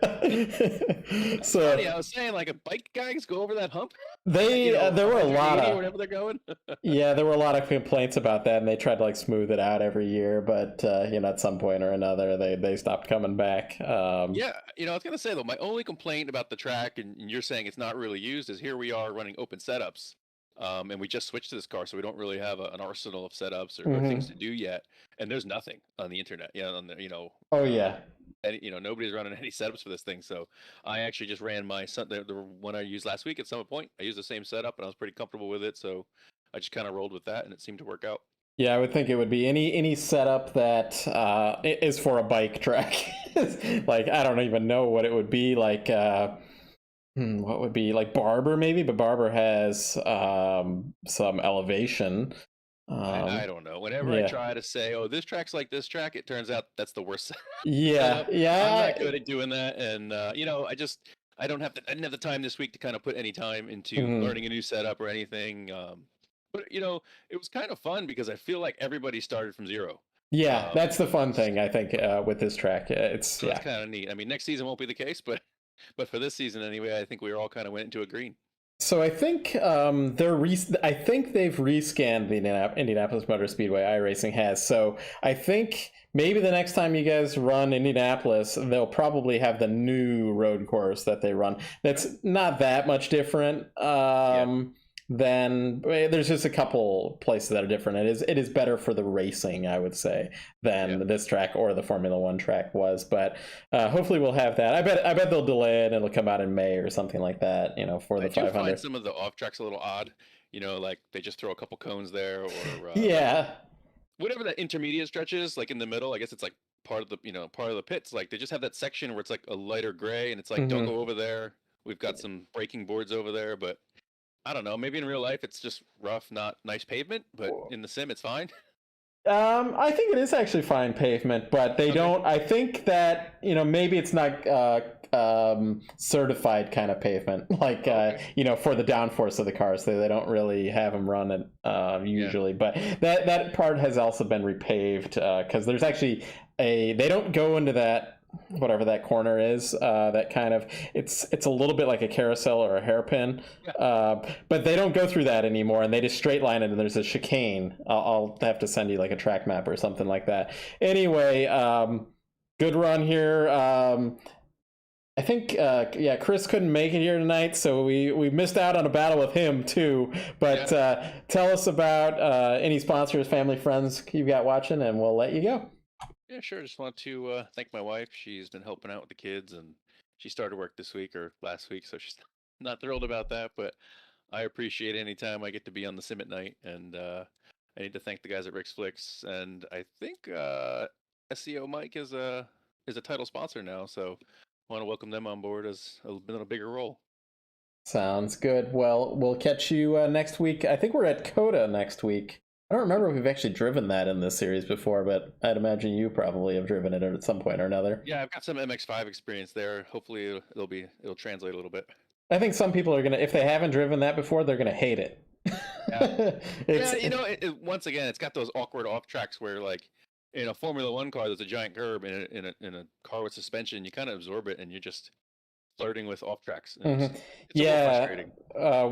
So funny, I was saying, like, a bike guys go over that hump. there were a lot of whenever they're going. yeah, there were a lot of complaints about that, and they tried to like smooth it out every year. But at some point or another, they stopped coming back. Yeah, I was gonna say though, my only complaint about the track, and you're saying it's not really used, is here we are running open setups. And we just switched to this car, so we don't really have an arsenal of setups or things to do yet. And there's nothing on the internet. Oh yeah. Nobody's running any setups for this thing. So I actually just ran the one I used last week at Summit Point. I used the same setup, and I was pretty comfortable with it. So I just kind of rolled with that, and it seemed to work out. Yeah, I would think it would be any setup that is for a bike track. Like I don't even know what it would be like. What would be like Barber maybe, but Barber has some elevation. I don't know. Whenever I try to say, "Oh, this track's like this track," it turns out that's the worst. Yeah, I'm not good at doing that, and I didn't have the time this week to kind of put any time into learning a new setup or anything. But it was kind of fun because I feel like everybody started from zero. Yeah, that's the fun thing I think with this track. It's kind of neat. I mean, next season won't be the case, but for this season anyway, I think we all kind of went into a green. So I think I think they've rescanned the Indianapolis Motor Speedway. iRacing has. So I think maybe the next time you guys run Indianapolis, they'll probably have the new road course that they run. That's not that much different. Then there's just a couple places that are different. It is better for the racing, I would say, than this track or the Formula One track was. But hopefully we'll have that. I bet they'll delay it and it'll come out in May or something like that. For the 500. I find some of the off tracks a little odd. Like they just throw a couple cones there, or whatever that intermediate stretch is, like in the middle. I guess it's like part of the pits. Like they just have that section where it's like a lighter gray, and it's like don't go over there. We've got some braking boards over there, but I don't know. Maybe in real life it's just rough, not nice pavement, but in the sim it's fine. I think it is actually fine pavement, but they don't. I think that maybe it's not certified kind of pavement, like for the downforce of the cars. They don't really have them run it usually, but that part has also been repaved because there's actually they don't go into that. Whatever that corner is, that kind of it's a little bit like a carousel or a hairpin, but they don't go through that anymore, and they just straight line it. And there's a chicane. I'll have to send you like a track map or something like that. Anyway, good run here. I think Chris couldn't make it here tonight, so we missed out on a battle with him too. But tell us about any sponsors, family, friends you've got watching, and we'll let you go. Yeah, sure. Just want to thank my wife. She's been helping out with the kids, and she started work this week or last week, so she's not thrilled about that. But I appreciate any time I get to be on the sim at night, and I need to thank the guys at Rick's Flicks, and I think SEO Mike is a title sponsor now, so I want to welcome them on board as a little bigger role. Sounds good. Well, we'll catch you next week. I think we're at COTA next week. I don't remember if we've actually driven that in this series before, but I'd imagine you probably have driven it at some point or another. Yeah, I've got some MX-5 experience there. Hopefully it'll translate a little bit. I think some people are if they haven't driven that before, they're gonna hate it. Once again, it's got those awkward off tracks where, like, in a Formula One car, there's a giant curb. In a car with suspension, you kind of absorb it, and you're just flirting with off tracks. It's frustrating.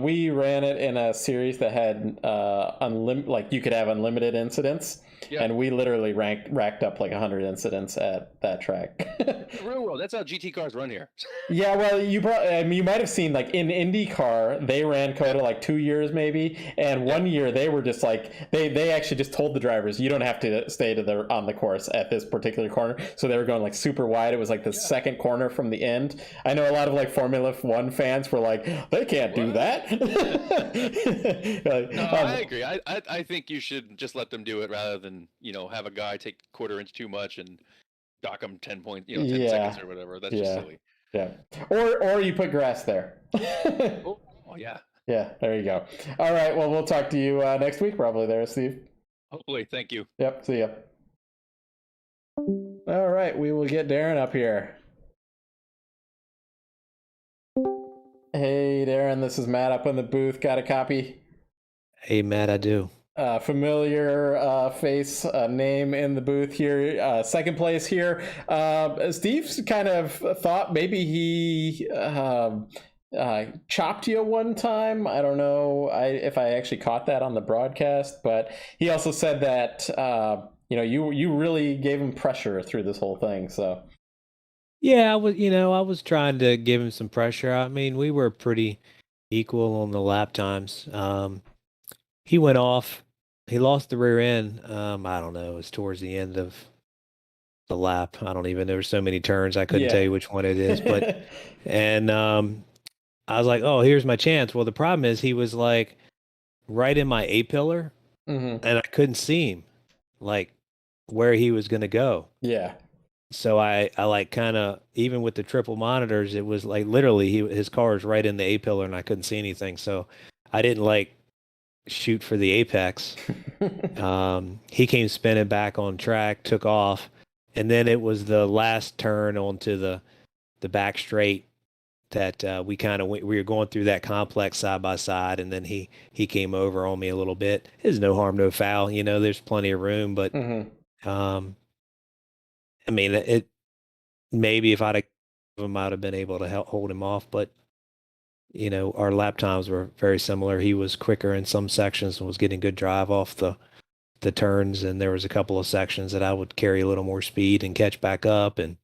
We ran it in a series that had you could have unlimited incidents, and we literally racked up like 100 incidents at that track. Real world, that's how GT cars run here. Yeah, well, you might have seen, like, in IndyCar, they ran COTA like 2 years maybe, and 1 year they were just like they actually just told the drivers, you don't have to stay on the course at this particular corner. So they were going like super wide. It was like the second corner from the end. I know a lot of like Formula One fans were like, they can't do that. I agree. I think you should just let them do it rather than have a guy take quarter inch too much and dock him 10 seconds or whatever. That's just silly. Yeah. Or you put grass there. Oh, yeah. Yeah, there you go. All right, well, we'll talk to you next week probably there, Steve. Hopefully. Thank you. Yep, see ya. All right, we will get Darren up here. Hey, Darren, this is Matt up in the booth. Got a copy? Hey, Matt, I do. Familiar face, name in the booth here. Second place here. Steve's kind of thought maybe he chopped you one time. I don't know if I actually caught that on the broadcast, but he also said that you really gave him pressure through this whole thing. So Yeah, I was trying to give him some pressure. I mean, we were pretty equal on the lap times. He went off. He lost the rear end. I don't know. It was towards the end of the lap. I don't even. There were so many turns. I couldn't tell you which one it is. But and I was like, oh, here's my chance. Well, the problem is he was like right in my A pillar, and I couldn't see him, like where he was going to go. Yeah. So I like kind of, even with the triple monitors, it was like literally his car was right in the A pillar and I couldn't see anything. So I didn't like shoot for the apex. He came spinning back on track, took off, and then it was the last turn onto the back straight that we were going through that complex side by side, and then he came over on me a little bit. There's no harm, no foul. There's plenty of room, but I mean, it maybe if I might have been able to hold him off, but our lap times were very similar. He was quicker in some sections and was getting good drive off the turns, and there was a couple of sections that I would carry a little more speed and catch back up, and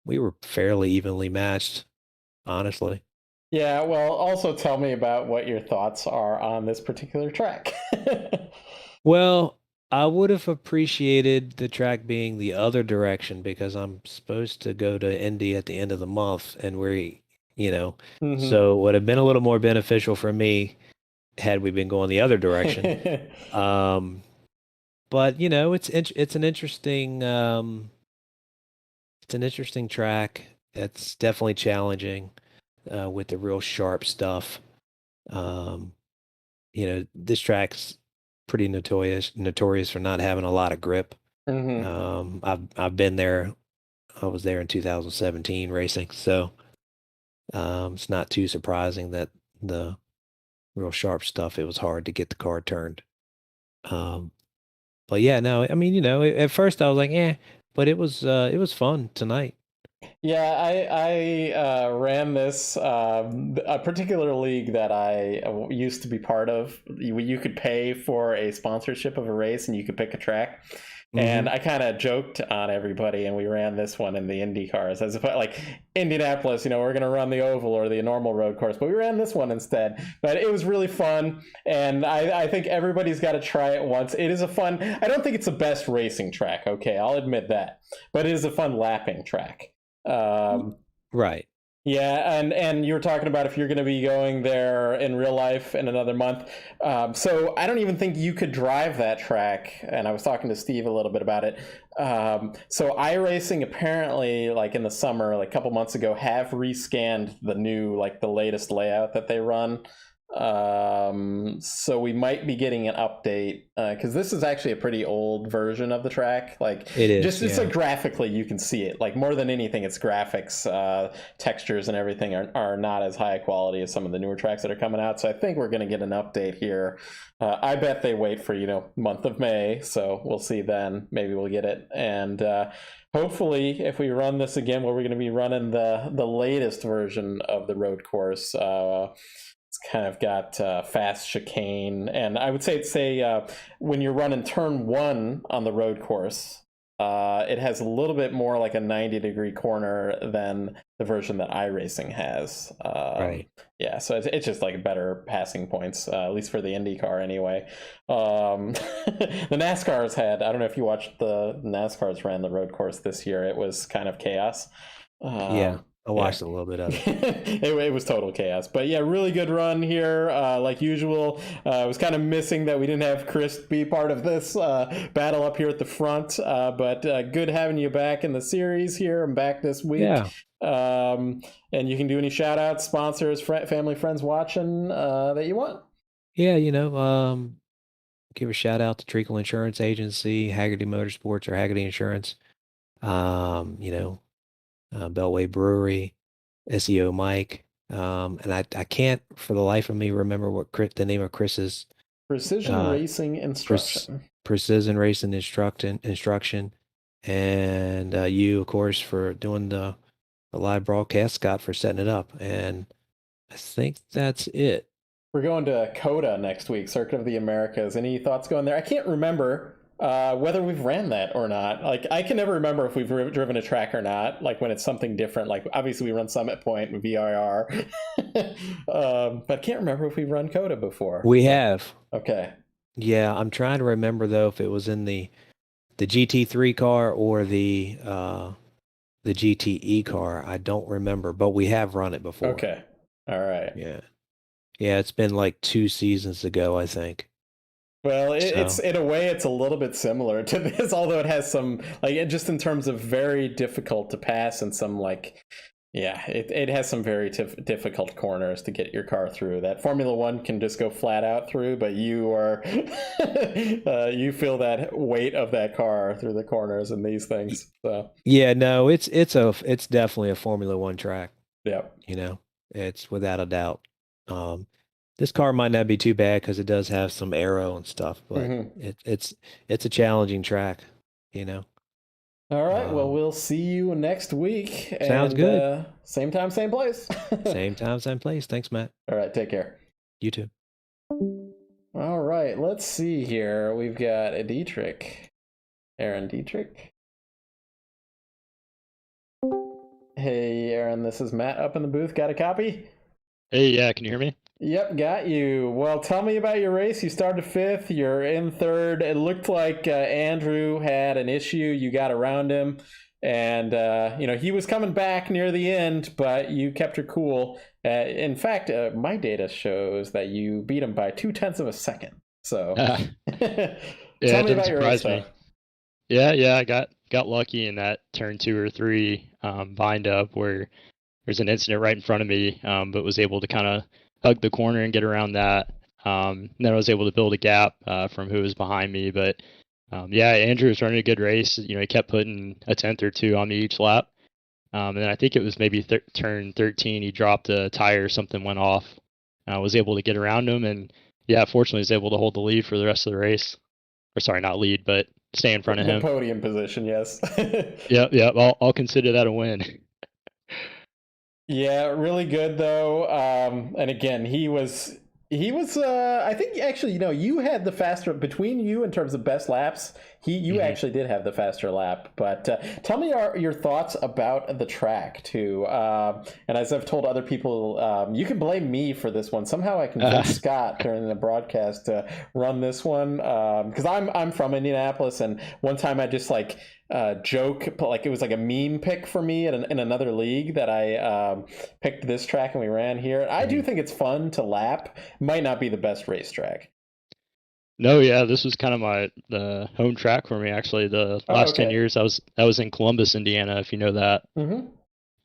we were fairly evenly matched, honestly. Yeah, well, also tell me about what your thoughts are on this particular track. Well, I would have appreciated the track being the other direction because I'm supposed to go to Indy at the end of the month, and so it would have been a little more beneficial for me had we been going the other direction. But it's an interesting track. It's definitely challenging with the real sharp stuff. This track's pretty notorious for not having a lot of grip. I've been there. I was there in 2017 racing, so it's not too surprising that the real sharp stuff, it was hard to get the car turned. But yeah, no, I mean, at first I was like, but it was fun tonight. Yeah, I ran this a particular league that I used to be part of. You could pay for a sponsorship of a race, and you could pick a track. And I kind of joked on everybody, and we ran this one in the Indy cars. As if like Indianapolis, we're going to run the oval or the normal road course, but we ran this one instead. But it was really fun, and I think everybody's got to try it once. It is a fun. I don't think it's the best racing track. Okay, I'll admit that, but it is a fun lapping track. Right. Yeah, and you were talking about if you're going to be going there in real life in another month. So I don't even think you could drive that track. And I was talking to Steve a little bit about it. So iRacing apparently, like in the summer, like a couple months ago, have rescanned the new, like the latest layout that they run. So we might be getting an update because this is actually a pretty old version of the track. Like it is, it's like graphically you can see it. Like more than anything, its graphics, textures, and everything are not as high quality as some of the newer tracks that are coming out. So I think we're going to get an update here. I bet they wait for month of May, so we'll see then. Maybe we'll get it, and hopefully, if we run this again, where we're going to be running the latest version of the road course. It's kind of got fast chicane, and I would say when you're running turn 1 on the road course, it has a little bit more like a 90-degree corner than the version that iRacing has. Right. Yeah, so it's just like better passing points, at least for the IndyCar anyway. The NASCARs had, I don't know if you watched the NASCARs ran the road course this year. It was kind of chaos. Yeah. I watched a little bit of it. It was total chaos. But yeah, really good run here. Like usual, I was kind of missing that we didn't have Chris be part of this battle up here at the front. But good having you back in the series here. I'm back this week. Yeah. And you can do any shout outs, sponsors, family, friends watching that you want. Yeah, give a shout out to Treakle Insurance Agency, Hagerty Motorsports or Hagerty Insurance. Beltway Brewery, SEO Mike, and I can't for the life of me remember what the name of Chris's Precision Racing Instruction. Precision Racing Instruction, and you, of course, for doing the live broadcast, Scott, for setting it up, and I think that's it. We're going to COTA next week, Circuit of the Americas. Any thoughts going there? I can't remember whether we've ran that or not. Like, I can never remember if we've driven a track or not, like when it's something different. Like, obviously we run Summit Point and VIR, but I can't remember if we've run COTA before. We have. Okay. Yeah, I'm trying to remember, though, if it was in the GT3 car or the GTE car. I don't remember, but we have run it before. Okay. All right. Yeah. Yeah, it's been like 2 seasons ago, I think. Well, it's in a way it's a little bit similar to this, although it has some, like, just in terms of very difficult to pass and some, like, yeah, it has some very difficult corners to get your car through. That Formula One can just go flat out through, but you are you feel that weight of that car through the corners and these things. So yeah, no, it's definitely a Formula One track. Yeah, it's without a doubt. This car might not be too bad because it does have some aero and stuff, but it's a challenging track, All right, well, we'll see you next week. Sounds good. Same time, same place. Same time, same place. Thanks, Matt. All right, take care. You too. All right, let's see here. We've got a Dietrich. Aaron Dietrich. Hey, Aaron, this is Matt up in the booth. Got a copy? Hey, yeah, can you hear me? Yep, got you. Well, tell me about your race. You started 5th. You're in 3rd. It looked like Andrew had an issue. You got around him. And, he was coming back near the end, but you kept her cool. In fact, my data shows that you beat him by 0.2 of a second. So yeah, tell me about your race. Yeah, I got lucky in that turn 2 or 3 bind up where there's an incident right in front of me, but was able to kind of hug the corner and get around that. And then I was able to build a gap from who was behind me. But Andrew was running a good race. He kept putting a 10th or 2 on me each lap. And then I think it was maybe turn 13, he dropped a tire or something went off. I was able to get around him and fortunately was able to hold the lead for the rest of the race. Or sorry, not lead, but stay in front of him. Podium position, yes. Yeah. I'll consider that a win. Yeah, really good though. And again, he was I think actually, you had the faster between you in terms of best laps. You actually did have the faster lap. But tell me your thoughts about the track too. And as I've told other people, you can blame me for this one. Somehow I convinced Scott during the broadcast to run this one because I'm from Indianapolis, and one time I just joke, like it was like a meme pick for me in another league that I picked this track and we ran here. I do think it's fun to lap. Might not be the best racetrack. No, yeah, this was kind of the home track for me actually. The last 10 years I was in Columbus, Indiana, if you know that.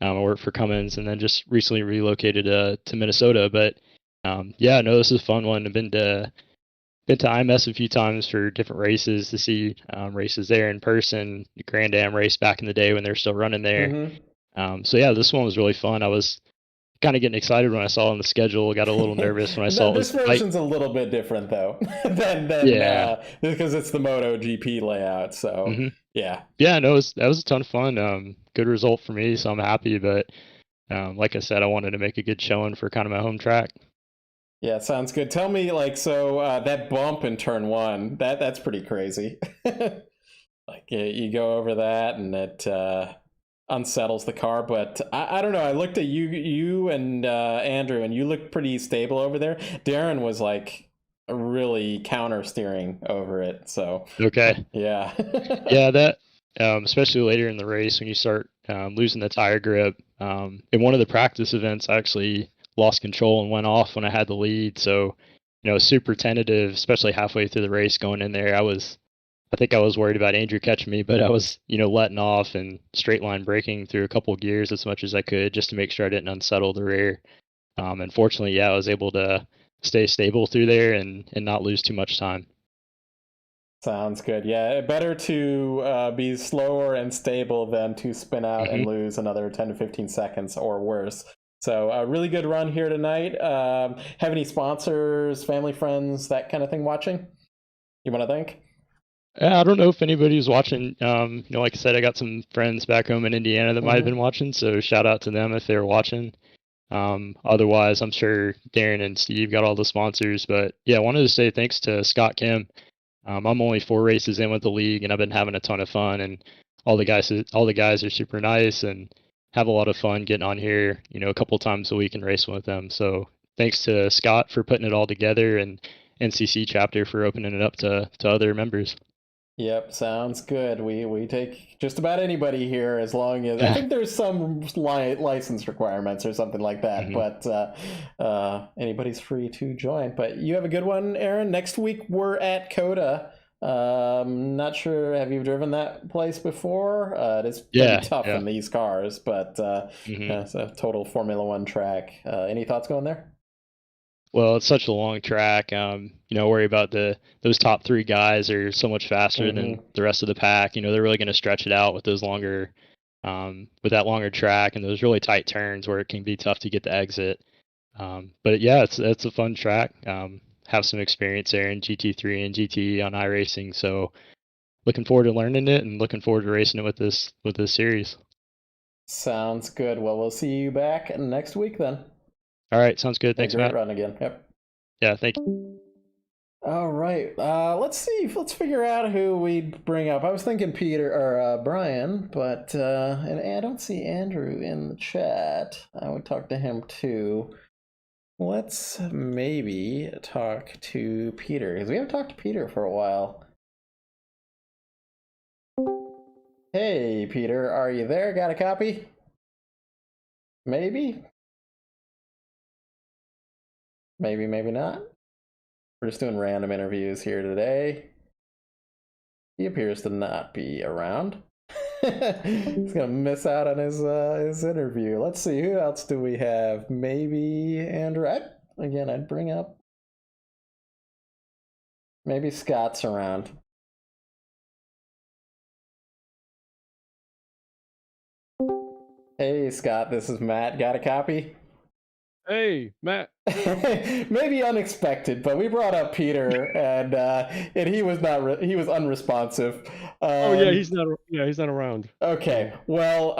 I worked for Cummins and then just recently relocated to Minnesota. But this is a fun one. I've been to IMS a few times for different races to see races there in person. The Grand Am race back in the day when they were still running there. This one was really fun. I was kind of getting excited when I saw on the schedule. Got a little nervous when I saw it was. This version's a little bit different though than because it's the MotoGP layout. So that was a ton of fun. Good result for me, so I'm happy. But like I said, I wanted to make a good showing for kind of my home track. Yeah, sounds good. Tell me, that bump in turn 1, that's pretty crazy. You go over that and it unsettles the car. But I don't know. I looked at you and Andrew, and you looked pretty stable over there. Darren was really counter steering over it. So okay, yeah, that especially later in the race when you start losing the tire grip. In one of the practice events, I actually lost control and went off when I had the lead. So, super tentative, especially halfway through the race going in there. I think I was worried about Andrew catching me, but I was, letting off and straight line braking through a couple of gears as much as I could just to make sure I didn't unsettle the rear. And fortunately, I was able to stay stable through there and not lose too much time. Sounds good. Yeah, better to be slower and stable than to spin out and lose another 10 to 15 seconds or worse. So a really good run here tonight. Have any sponsors, family, friends, that kind of thing watching? You want to thank? I don't know if anybody's watching. Like I said, I got some friends back home in Indiana that might have been watching, so shout out to them if they're watching. Otherwise, I'm sure Darren and Steve got all the sponsors. But yeah, I wanted to say thanks to Scott Kim. I'm only 4 races in with the league, and I've been having a ton of fun. And all the guys are super nice and have a lot of fun getting on here, a couple times a week and racing with them. So thanks to Scott for putting it all together, and NCC chapter for opening it up to other members. Yep, sounds good. We take just about anybody here as long as I think there's some license requirements or something like that, but anybody's free to join. But you have a good one, Aaron. Next week we're at COTA. Not sure, have you driven that place before? It's pretty tough in these cars, but it's a total Formula One track. Any thoughts going there? Well, it's such a long track. Worry about those top 3 guys are so much faster than the rest of the pack. They're really going to stretch it out with those longer, with that longer track and those really tight turns where it can be tough to get the exit. But yeah, it's a fun track. Have some experience there in GT3 and GT on iRacing, so looking forward to learning it and looking forward to racing it with this series. Sounds good. Well, we'll see you back next week then. All right, sounds good. Thanks, Matt. Great run again. Yep. Yeah, thank you. All right. Let's see. Let's figure out who we bring up. I was thinking Peter or Brian, but and I don't see Andrew in the chat. I would talk to him too. Let's maybe talk to Peter, because we haven't talked to Peter for a while. Hey, Peter, are you there? Got a copy? Maybe? Maybe, maybe not. We're just doing random interviews here today. He appears to not be around. He's gonna miss out on his interview. Let's see, who else do we have? Maybe Andrew. I'd bring up. Maybe Scott's around. Hey, Scott, this is Matt. Got a copy? Hey, Matt. Maybe unexpected, but we brought up Peter, and he was he was unresponsive. He's not around. Okay, well,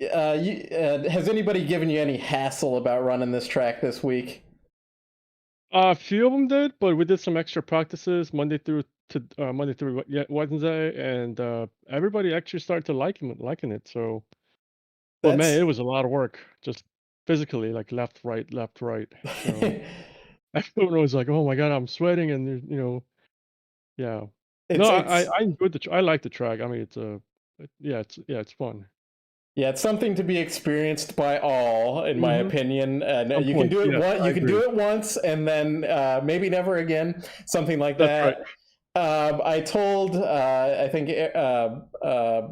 has anybody given you any hassle about running this track this week? A few of them did, but we did some extra practices Monday through Wednesday, and everybody actually started to liking it. So, but man, it was a lot of work, just physically, like left, right. So, everyone was like, "Oh my god, I'm sweating," and yeah. I enjoyed I like the track. I mean, it's fun. Yeah, it's something to be experienced by all, in my opinion. And you can do it you can do it once, and then maybe never again. Something like that. That's right. I told, I think,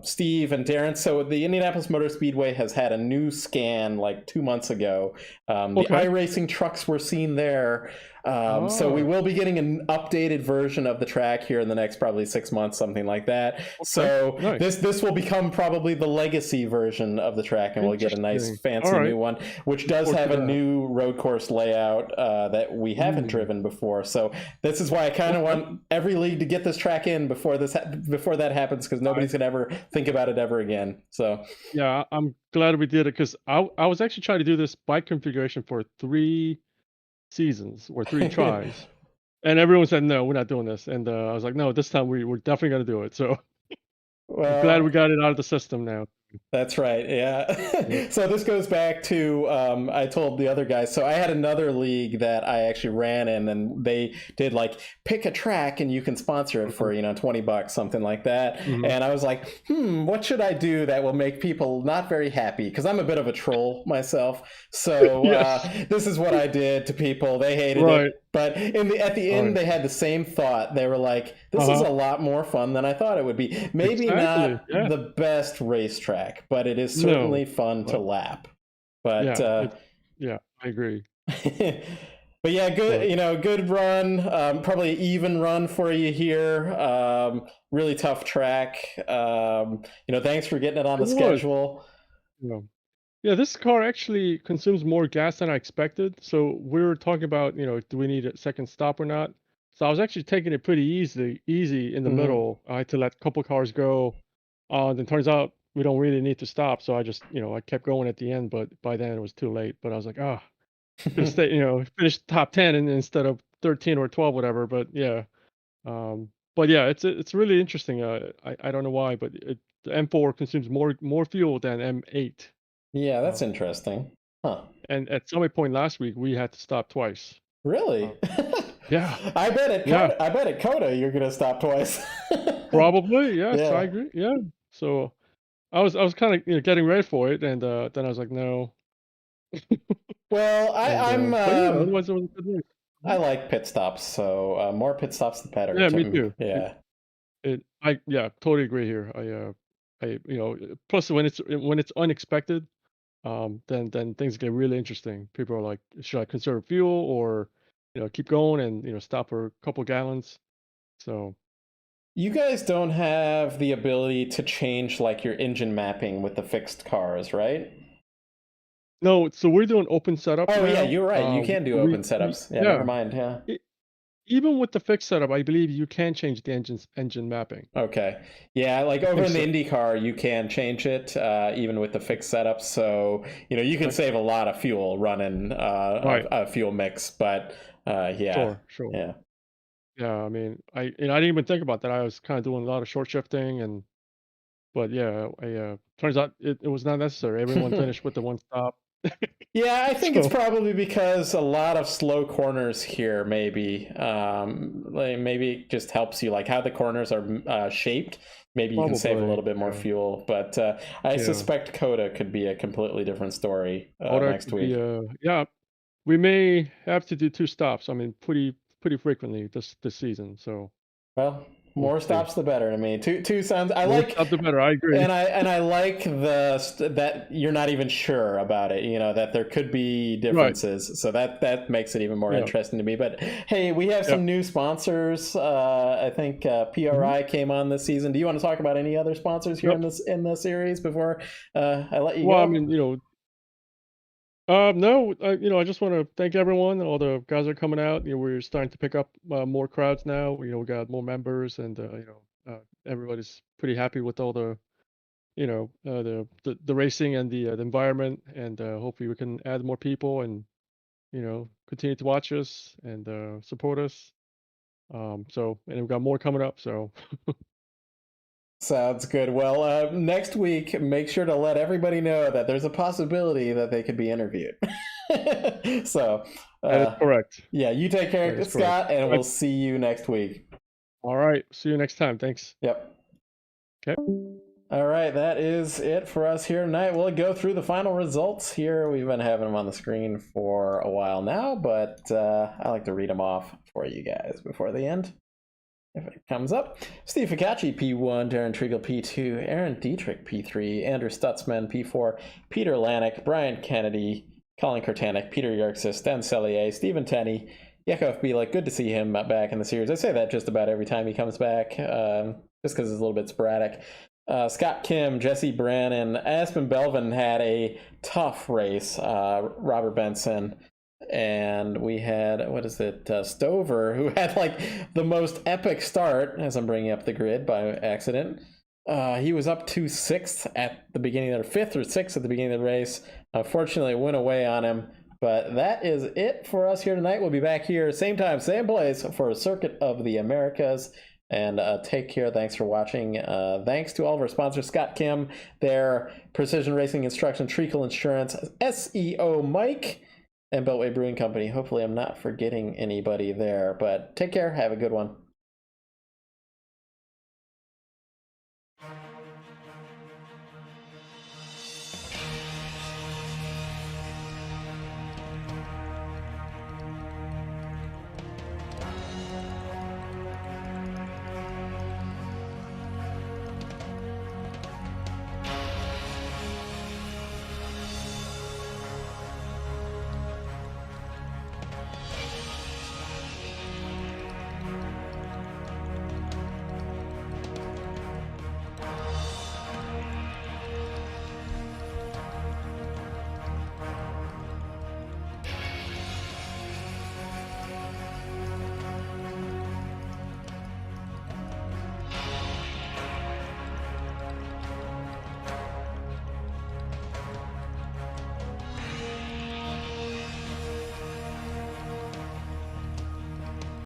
Steve and Darren, so the Indianapolis Motor Speedway has had a new scan like 2 months ago. The iRacing trucks were seen there. So we will be getting an updated version of the track here in the next probably 6 months, something like that. Okay. So nice. This will become probably the legacy version of the track, and we'll get a nice fancy new one, which does have a new road course layout that we haven't driven before. So this is why I kind of want every league to get this track in before that happens, because nobody's gonna ever think about it ever again. So yeah, I'm glad we did it, because I was actually trying to do this bike configuration for 3 seasons or 3 tries, and everyone said no, we're not doing this, and I was like, no, this time we're definitely going to do it. So I'm glad we got it out of the system now. That's right. Yeah. So this goes back to I told the other guys. So I had another league that I actually ran in, and they did like pick a track and you can sponsor it for $20, something like that. And I was like, what should I do that will make people not very happy? Because I'm a bit of a troll myself. So this is what I did to people. They hated it. But at the end, they had the same thought. They were like, this is a lot more fun than I thought it would be. Maybe not the best racetrack, but it is certainly fun to lap. But I agree. But yeah, good, good run. Probably an even run for you here. Really tough track. Thanks for getting it on the schedule. Yeah, this car actually consumes more gas than I expected. So we were talking about, do we need a second stop or not? So I was actually taking it pretty easy in the middle. I had to let a couple cars go. Then turns out we don't really need to stop. So I just, I kept going at the end, but by then it was too late. But I was like, could stay, finish top 10 instead of 13 or 12, whatever. But yeah, it's really interesting. I don't know why, but the M4 consumes more fuel than M8. Yeah, that's interesting. Huh. And at some point last week, we had to stop twice. Really? Yeah. I bet at Coda you're gonna stop twice. Probably, yes, I agree. Yeah. So I was kind of getting ready for it, and then I was like, no. Well, otherwise it was a good race. I like pit stops, so more pit stops the better. Yeah, me too. Yeah. I totally agree here. I plus when it's unexpected, then things get really interesting. People are like, should I conserve fuel or keep going and stop for a couple gallons? So you guys don't have the ability to change like your engine mapping with the fixed cars, right? No, so we're doing open setup. Oh yeah, you're right. You can do open setups. Yeah, never mind. Yeah. Even with the fixed setup, I believe you can change the engine mapping. Okay. Yeah, like over in the IndyCar, you can change it even with the fixed setup. So, you can save a lot of fuel running a fuel mix. But Sure. Yeah. Yeah, I mean, I didn't even think about that. I was kind of doing a lot of short shifting, but yeah, turns out it was not necessary. Everyone finished with the one stop. Yeah, I think it's probably because a lot of slow corners here, maybe. Maybe it just helps you, like how the corners are shaped. Maybe you can save a little bit more fuel. But I suspect Coda could be a completely different story next week. We may have to do 2 stops. I mean, pretty frequently this season. So, well, more stops the better to me. Two sounds. I more like stops the better. I agree. And I like that you're not even sure about it. That there could be differences. Right. So that makes it even more interesting to me. But hey, we have some new sponsors. I think PRI came on this season. Do you want to talk about any other sponsors here in the series before I let you go? Well, I mean, no, I just want to thank everyone. All the guys that are coming out. We're starting to pick up more crowds now. We got more members, and everybody's pretty happy with all the, the racing and the environment. And hopefully we can add more people and continue to watch us and support us. And we've got more coming up. So. Sounds good. Well, next week, make sure to let everybody know that there's a possibility that they could be interviewed. So, that is correct. Yeah, you take care, Scott, and we'll see you next week. All right. See you next time. Thanks. Yep. Okay. All right, that is it for us here tonight. We'll go through the final results here. We've been having them on the screen for a while now, but I like to read them off for you guys before the end. If it comes up. Steve Ficacci, P1, Darren Treakle, P2, Aaron Dietrich, P3, Andrew Stutzman, P4, Peter Lanik, Brian Kennedy, Colin Kurtanik, Peter Yerksis, Dan Cellier, Stephen Tenney, Yakov Bielek. Good to see him back in the series. I say that just about every time he comes back, just because it's a little bit sporadic. Scott Kim, Jesse Brannon, Aspen Belvin had a tough race. Robert Benson. And we had, Stover, who had like the most epic start, as I'm bringing up the grid by accident. He was up to 6th at the beginning, or 5th or 6th at the beginning of the race. Unfortunately, it went away on him. But that is it for us here tonight. We'll be back here, same time, same place, for a Circuit of the Americas. And take care. Thanks for watching. Thanks to all of our sponsors, Scott Kim, their Precision Racing Instruction, Treakle Insurance, SEO Mike, and Beltway Brewing Company. Hopefully I'm not forgetting anybody there, but take care. Have a good one.